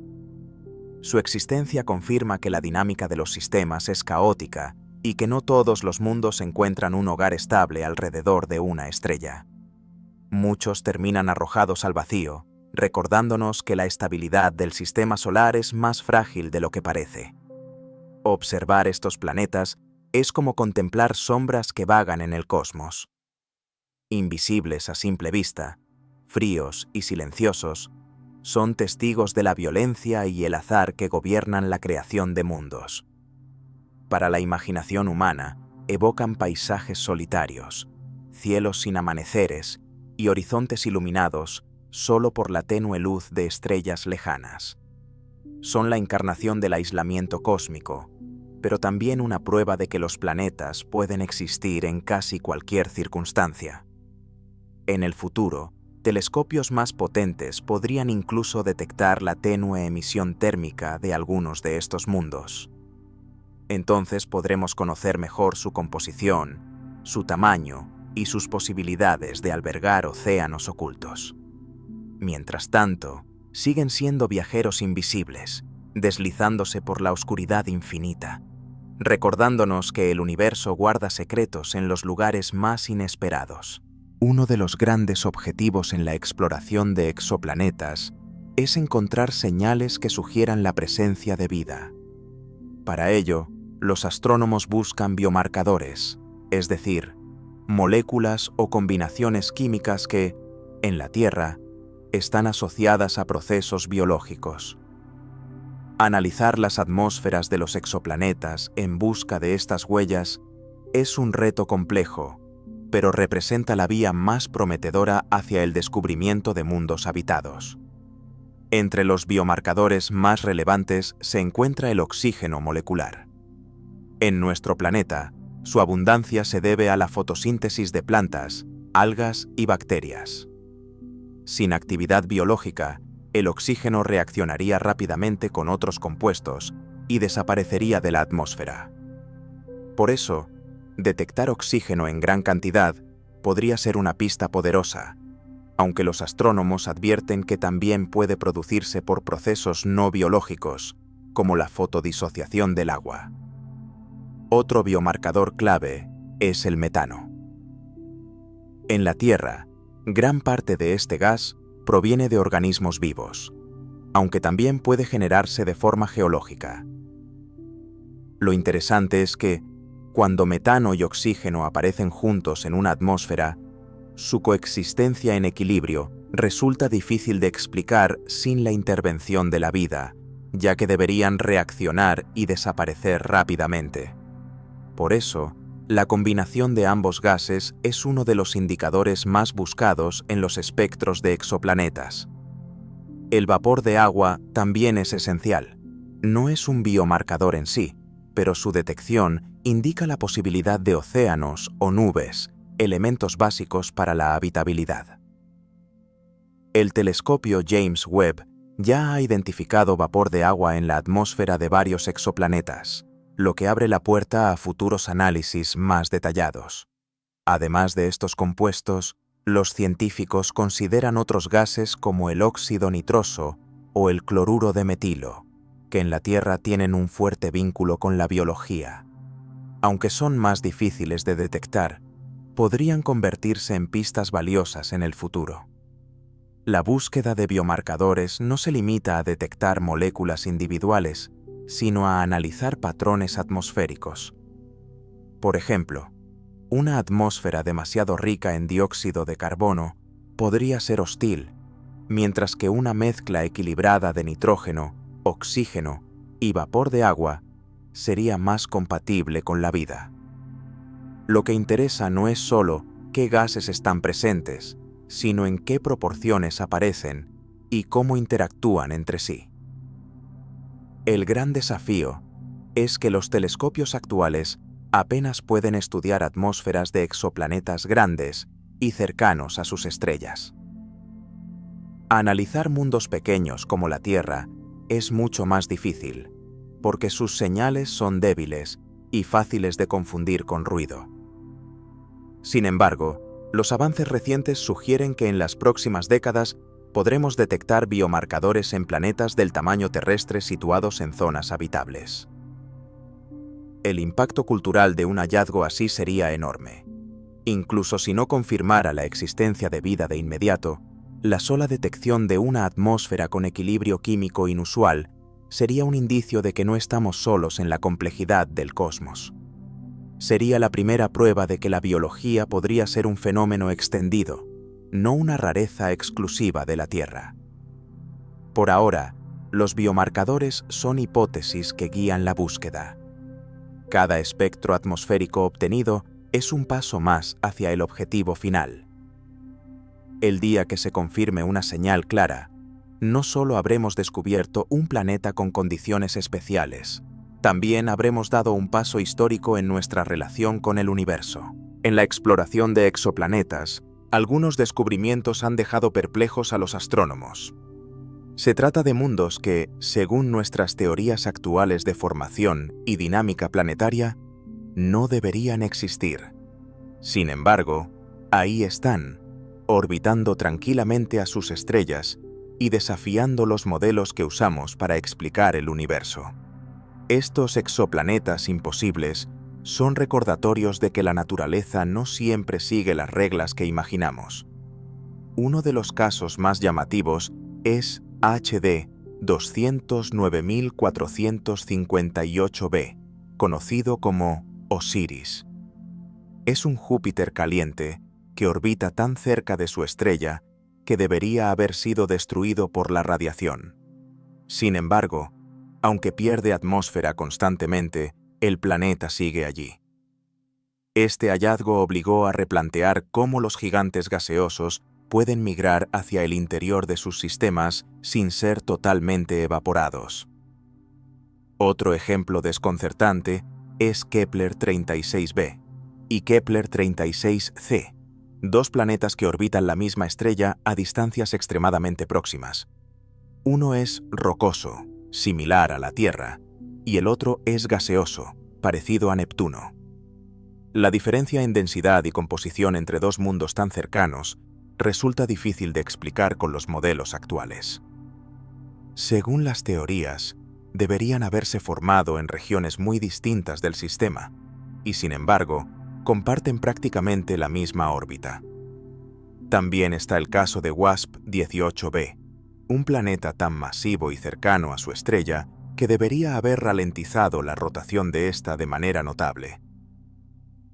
Su existencia confirma que la dinámica de los sistemas es caótica y que no todos los mundos encuentran un hogar estable alrededor de una estrella. Muchos terminan arrojados al vacío, recordándonos que la estabilidad del sistema solar es más frágil de lo que parece. Observar estos planetas es como contemplar sombras que vagan en el cosmos. Invisibles a simple vista, fríos y silenciosos, son testigos de la violencia y el azar que gobiernan la creación de mundos. Para la imaginación humana, evocan paisajes solitarios, cielos sin amaneceres y horizontes iluminados solo por la tenue luz de estrellas lejanas. Son la encarnación del aislamiento cósmico, pero también una prueba de que los planetas pueden existir en casi cualquier circunstancia. En el futuro, telescopios más potentes podrían incluso detectar la tenue emisión térmica de algunos de estos mundos. Entonces podremos conocer mejor su composición, su tamaño y sus posibilidades de albergar océanos ocultos. Mientras tanto, siguen siendo viajeros invisibles, deslizándose por la oscuridad infinita, recordándonos que el universo guarda secretos en los lugares más inesperados. Uno de los grandes objetivos en la exploración de exoplanetas es encontrar señales que sugieran la presencia de vida. Para ello, los astrónomos buscan biomarcadores, es decir, moléculas o combinaciones químicas que, en la Tierra, están asociadas a procesos biológicos. Analizar las atmósferas de los exoplanetas en busca de estas huellas es un reto complejo, pero representa la vía más prometedora hacia el descubrimiento de mundos habitados. Entre los biomarcadores más relevantes se encuentra el oxígeno molecular. En nuestro planeta, su abundancia se debe a la fotosíntesis de plantas, algas y bacterias. Sin actividad biológica, el oxígeno reaccionaría rápidamente con otros compuestos y desaparecería de la atmósfera. Por eso, detectar oxígeno en gran cantidad podría ser una pista poderosa, aunque los astrónomos advierten que también puede producirse por procesos no biológicos, como la fotodisociación del agua. Otro biomarcador clave es el metano. En la Tierra, gran parte de este gas proviene de organismos vivos, aunque también puede generarse de forma geológica. Lo interesante es que, cuando metano y oxígeno aparecen juntos en una atmósfera, su coexistencia en equilibrio resulta difícil de explicar sin la intervención de la vida, ya que deberían reaccionar y desaparecer rápidamente. Por eso, la combinación de ambos gases es uno de los indicadores más buscados en los espectros de exoplanetas. El vapor de agua también es esencial. No es un biomarcador en sí, pero su detección indica la posibilidad de océanos o nubes, elementos básicos para la habitabilidad. El telescopio James Webb ya ha identificado vapor de agua en la atmósfera de varios exoplanetas, lo que abre la puerta a futuros análisis más detallados. Además de estos compuestos, los científicos consideran otros gases como el óxido nitroso o el cloruro de metilo, que en la Tierra tienen un fuerte vínculo con la biología. Aunque son más difíciles de detectar, podrían convertirse en pistas valiosas en el futuro. La búsqueda de biomarcadores no se limita a detectar moléculas individuales, sino a analizar patrones atmosféricos. Por ejemplo, Una atmósfera demasiado rica en dióxido de carbono podría ser hostil, mientras que una mezcla equilibrada de nitrógeno, oxígeno y vapor de agua sería más compatible con la vida. Lo que interesa no es solo qué gases están presentes, sino en qué proporciones aparecen y cómo interactúan entre sí. El gran desafío es que los telescopios actuales apenas pueden estudiar atmósferas de exoplanetas grandes y cercanos a sus estrellas. Analizar mundos pequeños como la Tierra es mucho más difícil, porque sus señales son débiles y fáciles de confundir con ruido. Sin embargo, los avances recientes sugieren que en las próximas décadas podremos detectar biomarcadores en planetas del tamaño terrestre situados en zonas habitables. El impacto cultural de un hallazgo así sería enorme. Incluso si no confirmara la existencia de vida de inmediato, la sola detección de una atmósfera con equilibrio químico inusual sería un indicio de que no estamos solos en la complejidad del cosmos. Sería la primera prueba de que la biología podría ser un fenómeno extendido, no una rareza exclusiva de la Tierra. Por ahora, los biomarcadores son hipótesis que guían la búsqueda. Cada espectro atmosférico obtenido es un paso más hacia el objetivo final. El día que se confirme una señal clara, no solo habremos descubierto un planeta con condiciones especiales, también habremos dado un paso histórico en nuestra relación con el universo. En la exploración de exoplanetas, algunos descubrimientos han dejado perplejos a los astrónomos. Se trata de mundos que, según nuestras teorías actuales de formación y dinámica planetaria, no deberían existir. Sin embargo, ahí están, orbitando tranquilamente a sus estrellas y desafiando los modelos que usamos para explicar el universo. Estos exoplanetas imposibles son recordatorios de que la naturaleza no siempre sigue las reglas que imaginamos. Uno de los casos más llamativos es HD 209.458b, conocido como Osiris. Es un Júpiter caliente que orbita tan cerca de su estrella que debería haber sido destruido por la radiación. Sin embargo, aunque pierde atmósfera constantemente, el planeta sigue allí. Este hallazgo obligó a replantear cómo los gigantes gaseosos pueden migrar hacia el interior de sus sistemas sin ser totalmente evaporados. Otro ejemplo desconcertante es Kepler 36b y Kepler 36c, dos planetas que orbitan la misma estrella a distancias extremadamente próximas. Uno es rocoso, similar a la Tierra, y el otro es gaseoso, parecido a Neptuno. La diferencia en densidad y composición entre dos mundos tan cercanos resulta difícil de explicar con los modelos actuales. Según las teorías, deberían haberse formado en regiones muy distintas del sistema, y sin embargo, comparten prácticamente la misma órbita. También está el caso de WASP-18b, un planeta tan masivo y cercano a su estrella que debería haber ralentizado la rotación de esta de manera notable.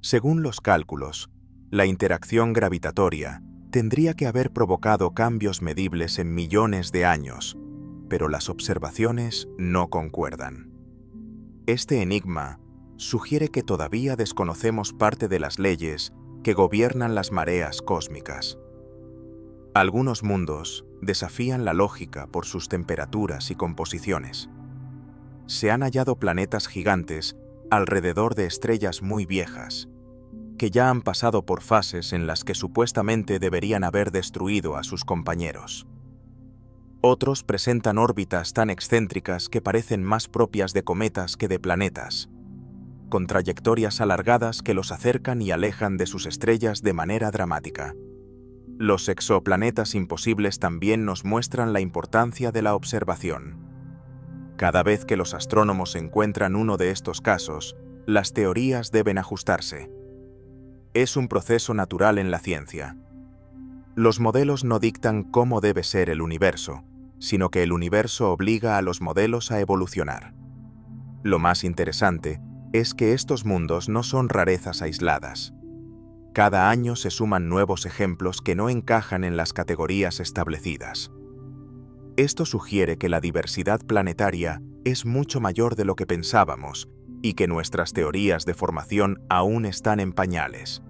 Según los cálculos, la interacción gravitatoria tendría que haber provocado cambios medibles en millones de años, pero las observaciones no concuerdan. Este enigma sugiere que todavía desconocemos parte de las leyes que gobiernan las mareas cósmicas. Algunos mundos desafían la lógica por sus temperaturas y composiciones. Se han hallado planetas gigantes alrededor de estrellas muy viejas, que ya han pasado por fases en las que supuestamente deberían haber destruido a sus compañeros. Otros presentan órbitas tan excéntricas que parecen más propias de cometas que de planetas, con trayectorias alargadas que los acercan y alejan de sus estrellas de manera dramática. Los exoplanetas imposibles también nos muestran la importancia de la observación. Cada vez que los astrónomos encuentran uno de estos casos, las teorías deben ajustarse. Es un proceso natural en la ciencia. Los modelos no dictan cómo debe ser el universo, sino que el universo obliga a los modelos a evolucionar. Lo más interesante es que estos mundos no son rarezas aisladas. Cada año se suman nuevos ejemplos que no encajan en las categorías establecidas. Esto sugiere que la diversidad planetaria es mucho mayor de lo que pensábamos y que nuestras teorías de formación aún están en pañales.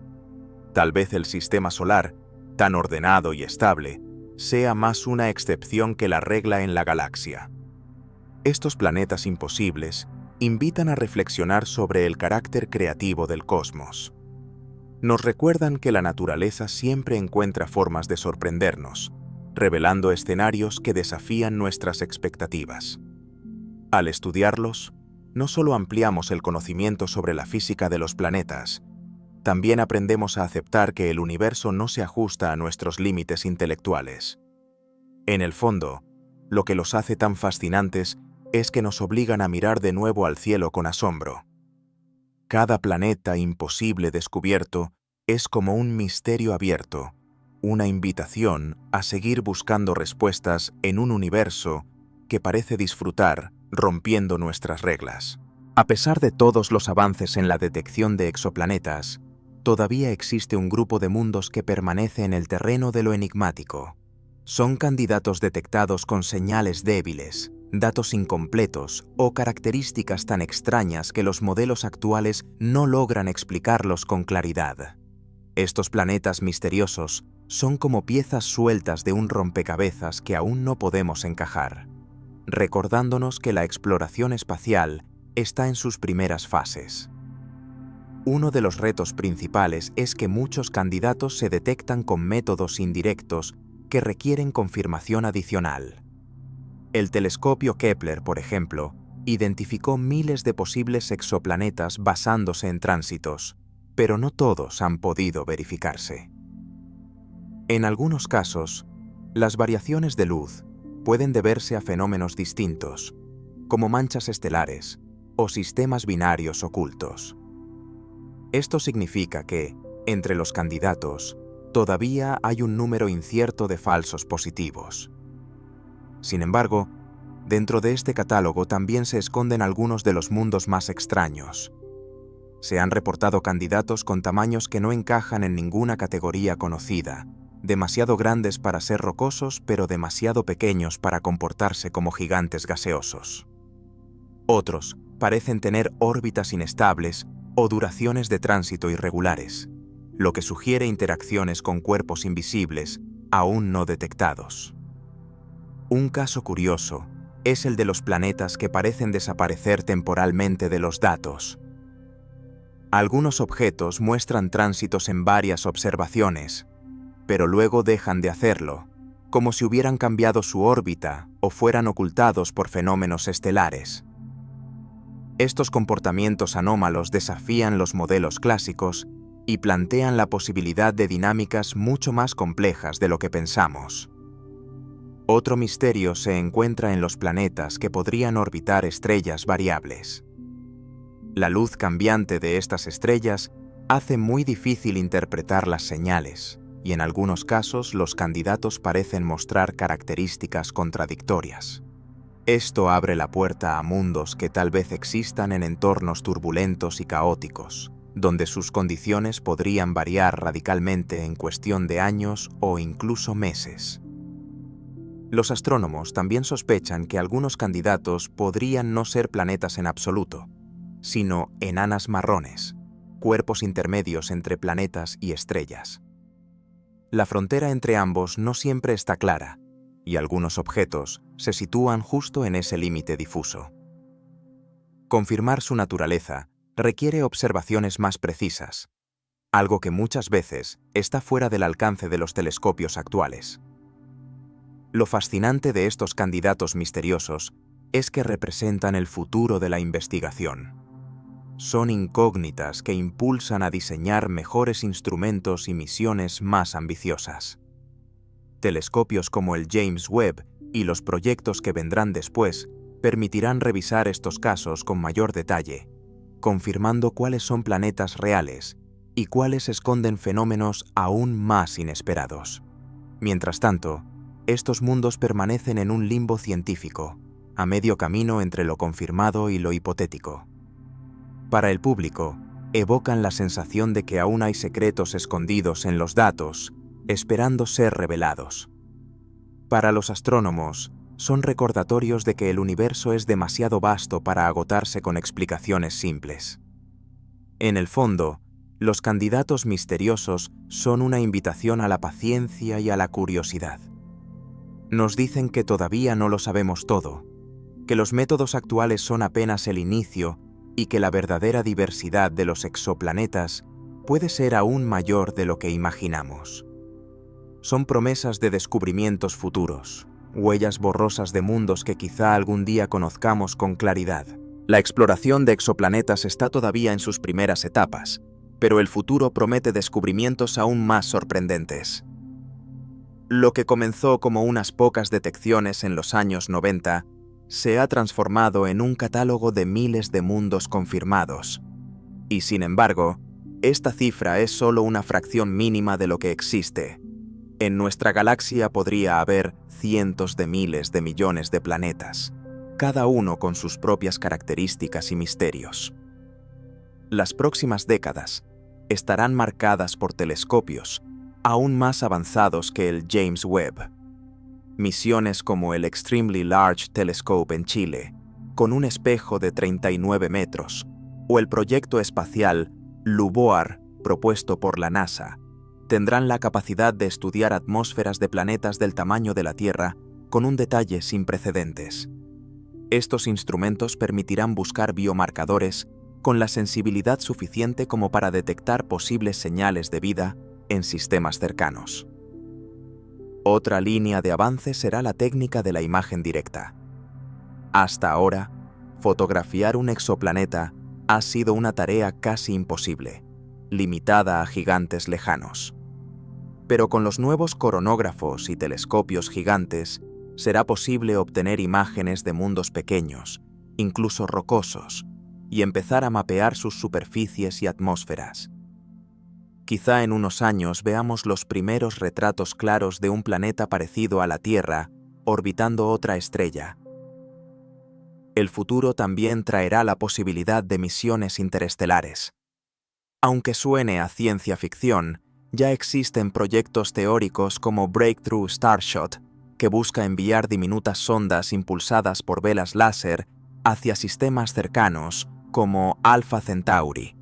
Tal vez el sistema solar, tan ordenado y estable, sea más una excepción que la regla en la galaxia. Estos planetas imposibles invitan a reflexionar sobre el carácter creativo del cosmos. Nos recuerdan que la naturaleza siempre encuentra formas de sorprendernos, revelando escenarios que desafían nuestras expectativas. Al estudiarlos, no solo ampliamos el conocimiento sobre la física de los planetas, también aprendemos a aceptar que el universo no se ajusta a nuestros límites intelectuales. En el fondo, lo que los hace tan fascinantes es que nos obligan a mirar de nuevo al cielo con asombro. Cada planeta imposible descubierto es como un misterio abierto, una invitación a seguir buscando respuestas en un universo que parece disfrutar rompiendo nuestras reglas. A pesar de todos los avances en la detección de exoplanetas, todavía existe un grupo de mundos que permanece en el terreno de lo enigmático. Son candidatos detectados con señales débiles, datos incompletos o características tan extrañas que los modelos actuales no logran explicarlos con claridad. Estos planetas misteriosos son como piezas sueltas de un rompecabezas que aún no podemos encajar, recordándonos que la exploración espacial está en sus primeras fases. Uno de los retos principales es que muchos candidatos se detectan con métodos indirectos que requieren confirmación adicional. El telescopio Kepler, por ejemplo, identificó miles de posibles exoplanetas basándose en tránsitos, pero no todos han podido verificarse. En algunos casos, las variaciones de luz pueden deberse a fenómenos distintos, como manchas estelares o sistemas binarios ocultos. Esto significa que, entre los candidatos, todavía hay un número incierto de falsos positivos. Sin embargo, dentro de este catálogo también se esconden algunos de los mundos más extraños. Se han reportado candidatos con tamaños que no encajan en ninguna categoría conocida, demasiado grandes para ser rocosos pero demasiado pequeños para comportarse como gigantes gaseosos. Otros parecen tener órbitas inestables o duraciones de tránsito irregulares, lo que sugiere interacciones con cuerpos invisibles aún no detectados. Un caso curioso es el de los planetas que parecen desaparecer temporalmente de los datos. Algunos objetos muestran tránsitos en varias observaciones, pero luego dejan de hacerlo, como si hubieran cambiado su órbita o fueran ocultados por fenómenos estelares. Estos comportamientos anómalos desafían los modelos clásicos y plantean la posibilidad de dinámicas mucho más complejas de lo que pensamos. Otro misterio se encuentra en los planetas que podrían orbitar estrellas variables. La luz cambiante de estas estrellas hace muy difícil interpretar las señales, y en algunos casos los candidatos parecen mostrar características contradictorias. Esto abre la puerta a mundos que tal vez existan en entornos turbulentos y caóticos, donde sus condiciones podrían variar radicalmente en cuestión de años o incluso meses. Los astrónomos también sospechan que algunos candidatos podrían no ser planetas en absoluto, sino enanas marrones, cuerpos intermedios entre planetas y estrellas. La frontera entre ambos no siempre está clara, y algunos objetos se sitúan justo en ese límite difuso. Confirmar su naturaleza requiere observaciones más precisas, algo que muchas veces está fuera del alcance de los telescopios actuales. Lo fascinante de estos candidatos misteriosos es que representan el futuro de la investigación. Son incógnitas que impulsan a diseñar mejores instrumentos y misiones más ambiciosas. Telescopios como el James Webb y los proyectos que vendrán después permitirán revisar estos casos con mayor detalle, confirmando cuáles son planetas reales y cuáles esconden fenómenos aún más inesperados. Mientras tanto, estos mundos permanecen en un limbo científico, a medio camino entre lo confirmado y lo hipotético. Para el público, evocan la sensación de que aún hay secretos escondidos en los datos, esperando ser revelados. Para los astrónomos, son recordatorios de que el universo es demasiado vasto para agotarse con explicaciones simples. En el fondo, los candidatos misteriosos son una invitación a la paciencia y a la curiosidad. Nos dicen que todavía no lo sabemos todo, que los métodos actuales son apenas el inicio y que la verdadera diversidad de los exoplanetas puede ser aún mayor de lo que imaginamos. Son promesas de descubrimientos futuros, huellas borrosas de mundos que quizá algún día conozcamos con claridad. La exploración de exoplanetas está todavía en sus primeras etapas, pero el futuro promete descubrimientos aún más sorprendentes. Lo que comenzó como unas pocas detecciones en los años 90 se ha transformado en un catálogo de miles de mundos confirmados. Y sin embargo, esta cifra es solo una fracción mínima de lo que existe. En nuestra galaxia podría haber cientos de miles de millones de planetas, cada uno con sus propias características y misterios. Las próximas décadas estarán marcadas por telescopios aún más avanzados que el James Webb. Misiones como el Extremely Large Telescope en Chile, con un espejo de 39 metros, o el proyecto espacial LUVOIR, propuesto por la NASA, tendrán la capacidad de estudiar atmósferas de planetas del tamaño de la Tierra con un detalle sin precedentes. Estos instrumentos permitirán buscar biomarcadores con la sensibilidad suficiente como para detectar posibles señales de vida en sistemas cercanos. Otra línea de avance será la técnica de la imagen directa. Hasta ahora, fotografiar un exoplaneta ha sido una tarea casi imposible, limitada a gigantes lejanos. Pero con los nuevos coronógrafos y telescopios gigantes, será posible obtener imágenes de mundos pequeños, incluso rocosos, y empezar a mapear sus superficies y atmósferas. Quizá en unos años veamos los primeros retratos claros de un planeta parecido a la Tierra orbitando otra estrella. El futuro también traerá la posibilidad de misiones interestelares. Aunque suene a ciencia ficción, ya existen proyectos teóricos como Breakthrough Starshot, que busca enviar diminutas sondas impulsadas por velas láser hacia sistemas cercanos como Alpha Centauri.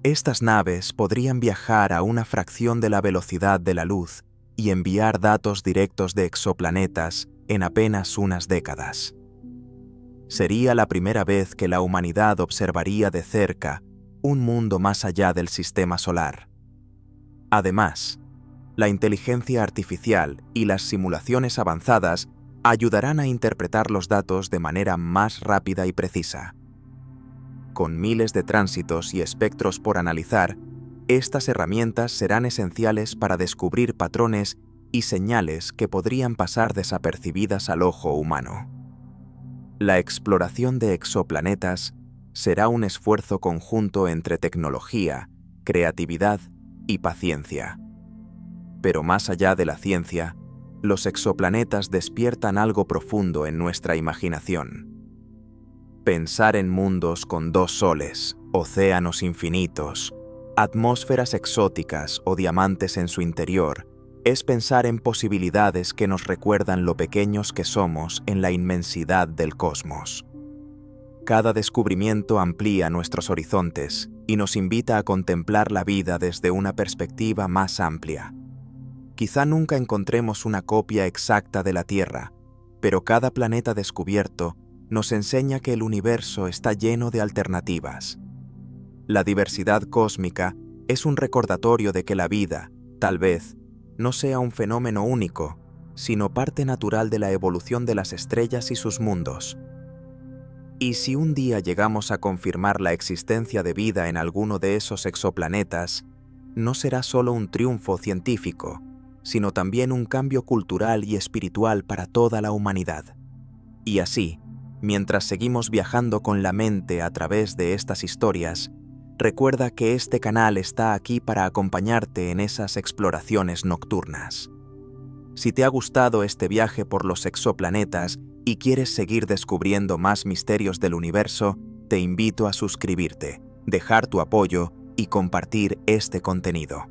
Estas naves podrían viajar a una fracción de la velocidad de la luz y enviar datos directos de exoplanetas en apenas unas décadas. Sería la primera vez que la humanidad observaría de cerca un mundo más allá del sistema solar. Además, la inteligencia artificial y las simulaciones avanzadas ayudarán a interpretar los datos de manera más rápida y precisa. Con miles de tránsitos y espectros por analizar, estas herramientas serán esenciales para descubrir patrones y señales que podrían pasar desapercibidas al ojo humano. La exploración de exoplanetas será un esfuerzo conjunto entre tecnología, creatividad y paciencia. Pero más allá de la ciencia, los exoplanetas despiertan algo profundo en nuestra imaginación. Pensar en mundos con 2 soles, océanos infinitos, atmósferas exóticas o diamantes en su interior es pensar en posibilidades que nos recuerdan lo pequeños que somos en la inmensidad del cosmos. Cada descubrimiento amplía nuestros horizontes y nos invita a contemplar la vida desde una perspectiva más amplia. Quizá nunca encontremos una copia exacta de la Tierra, pero cada planeta descubierto nos enseña que el universo está lleno de alternativas. La diversidad cósmica es un recordatorio de que la vida, tal vez, no sea un fenómeno único, sino parte natural de la evolución de las estrellas y sus mundos. Y si un día llegamos a confirmar la existencia de vida en alguno de esos exoplanetas, no será solo un triunfo científico, sino también un cambio cultural y espiritual para toda la humanidad. Y así, mientras seguimos viajando con la mente a través de estas historias, recuerda que este canal está aquí para acompañarte en esas exploraciones nocturnas. Si te ha gustado este viaje por los exoplanetas y quieres seguir descubriendo más misterios del universo, te invito a suscribirte. dejar tu apoyo y compartir este contenido.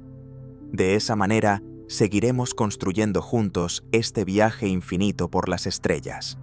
De esa manera, seguiremos construyendo juntos este viaje infinito por las estrellas.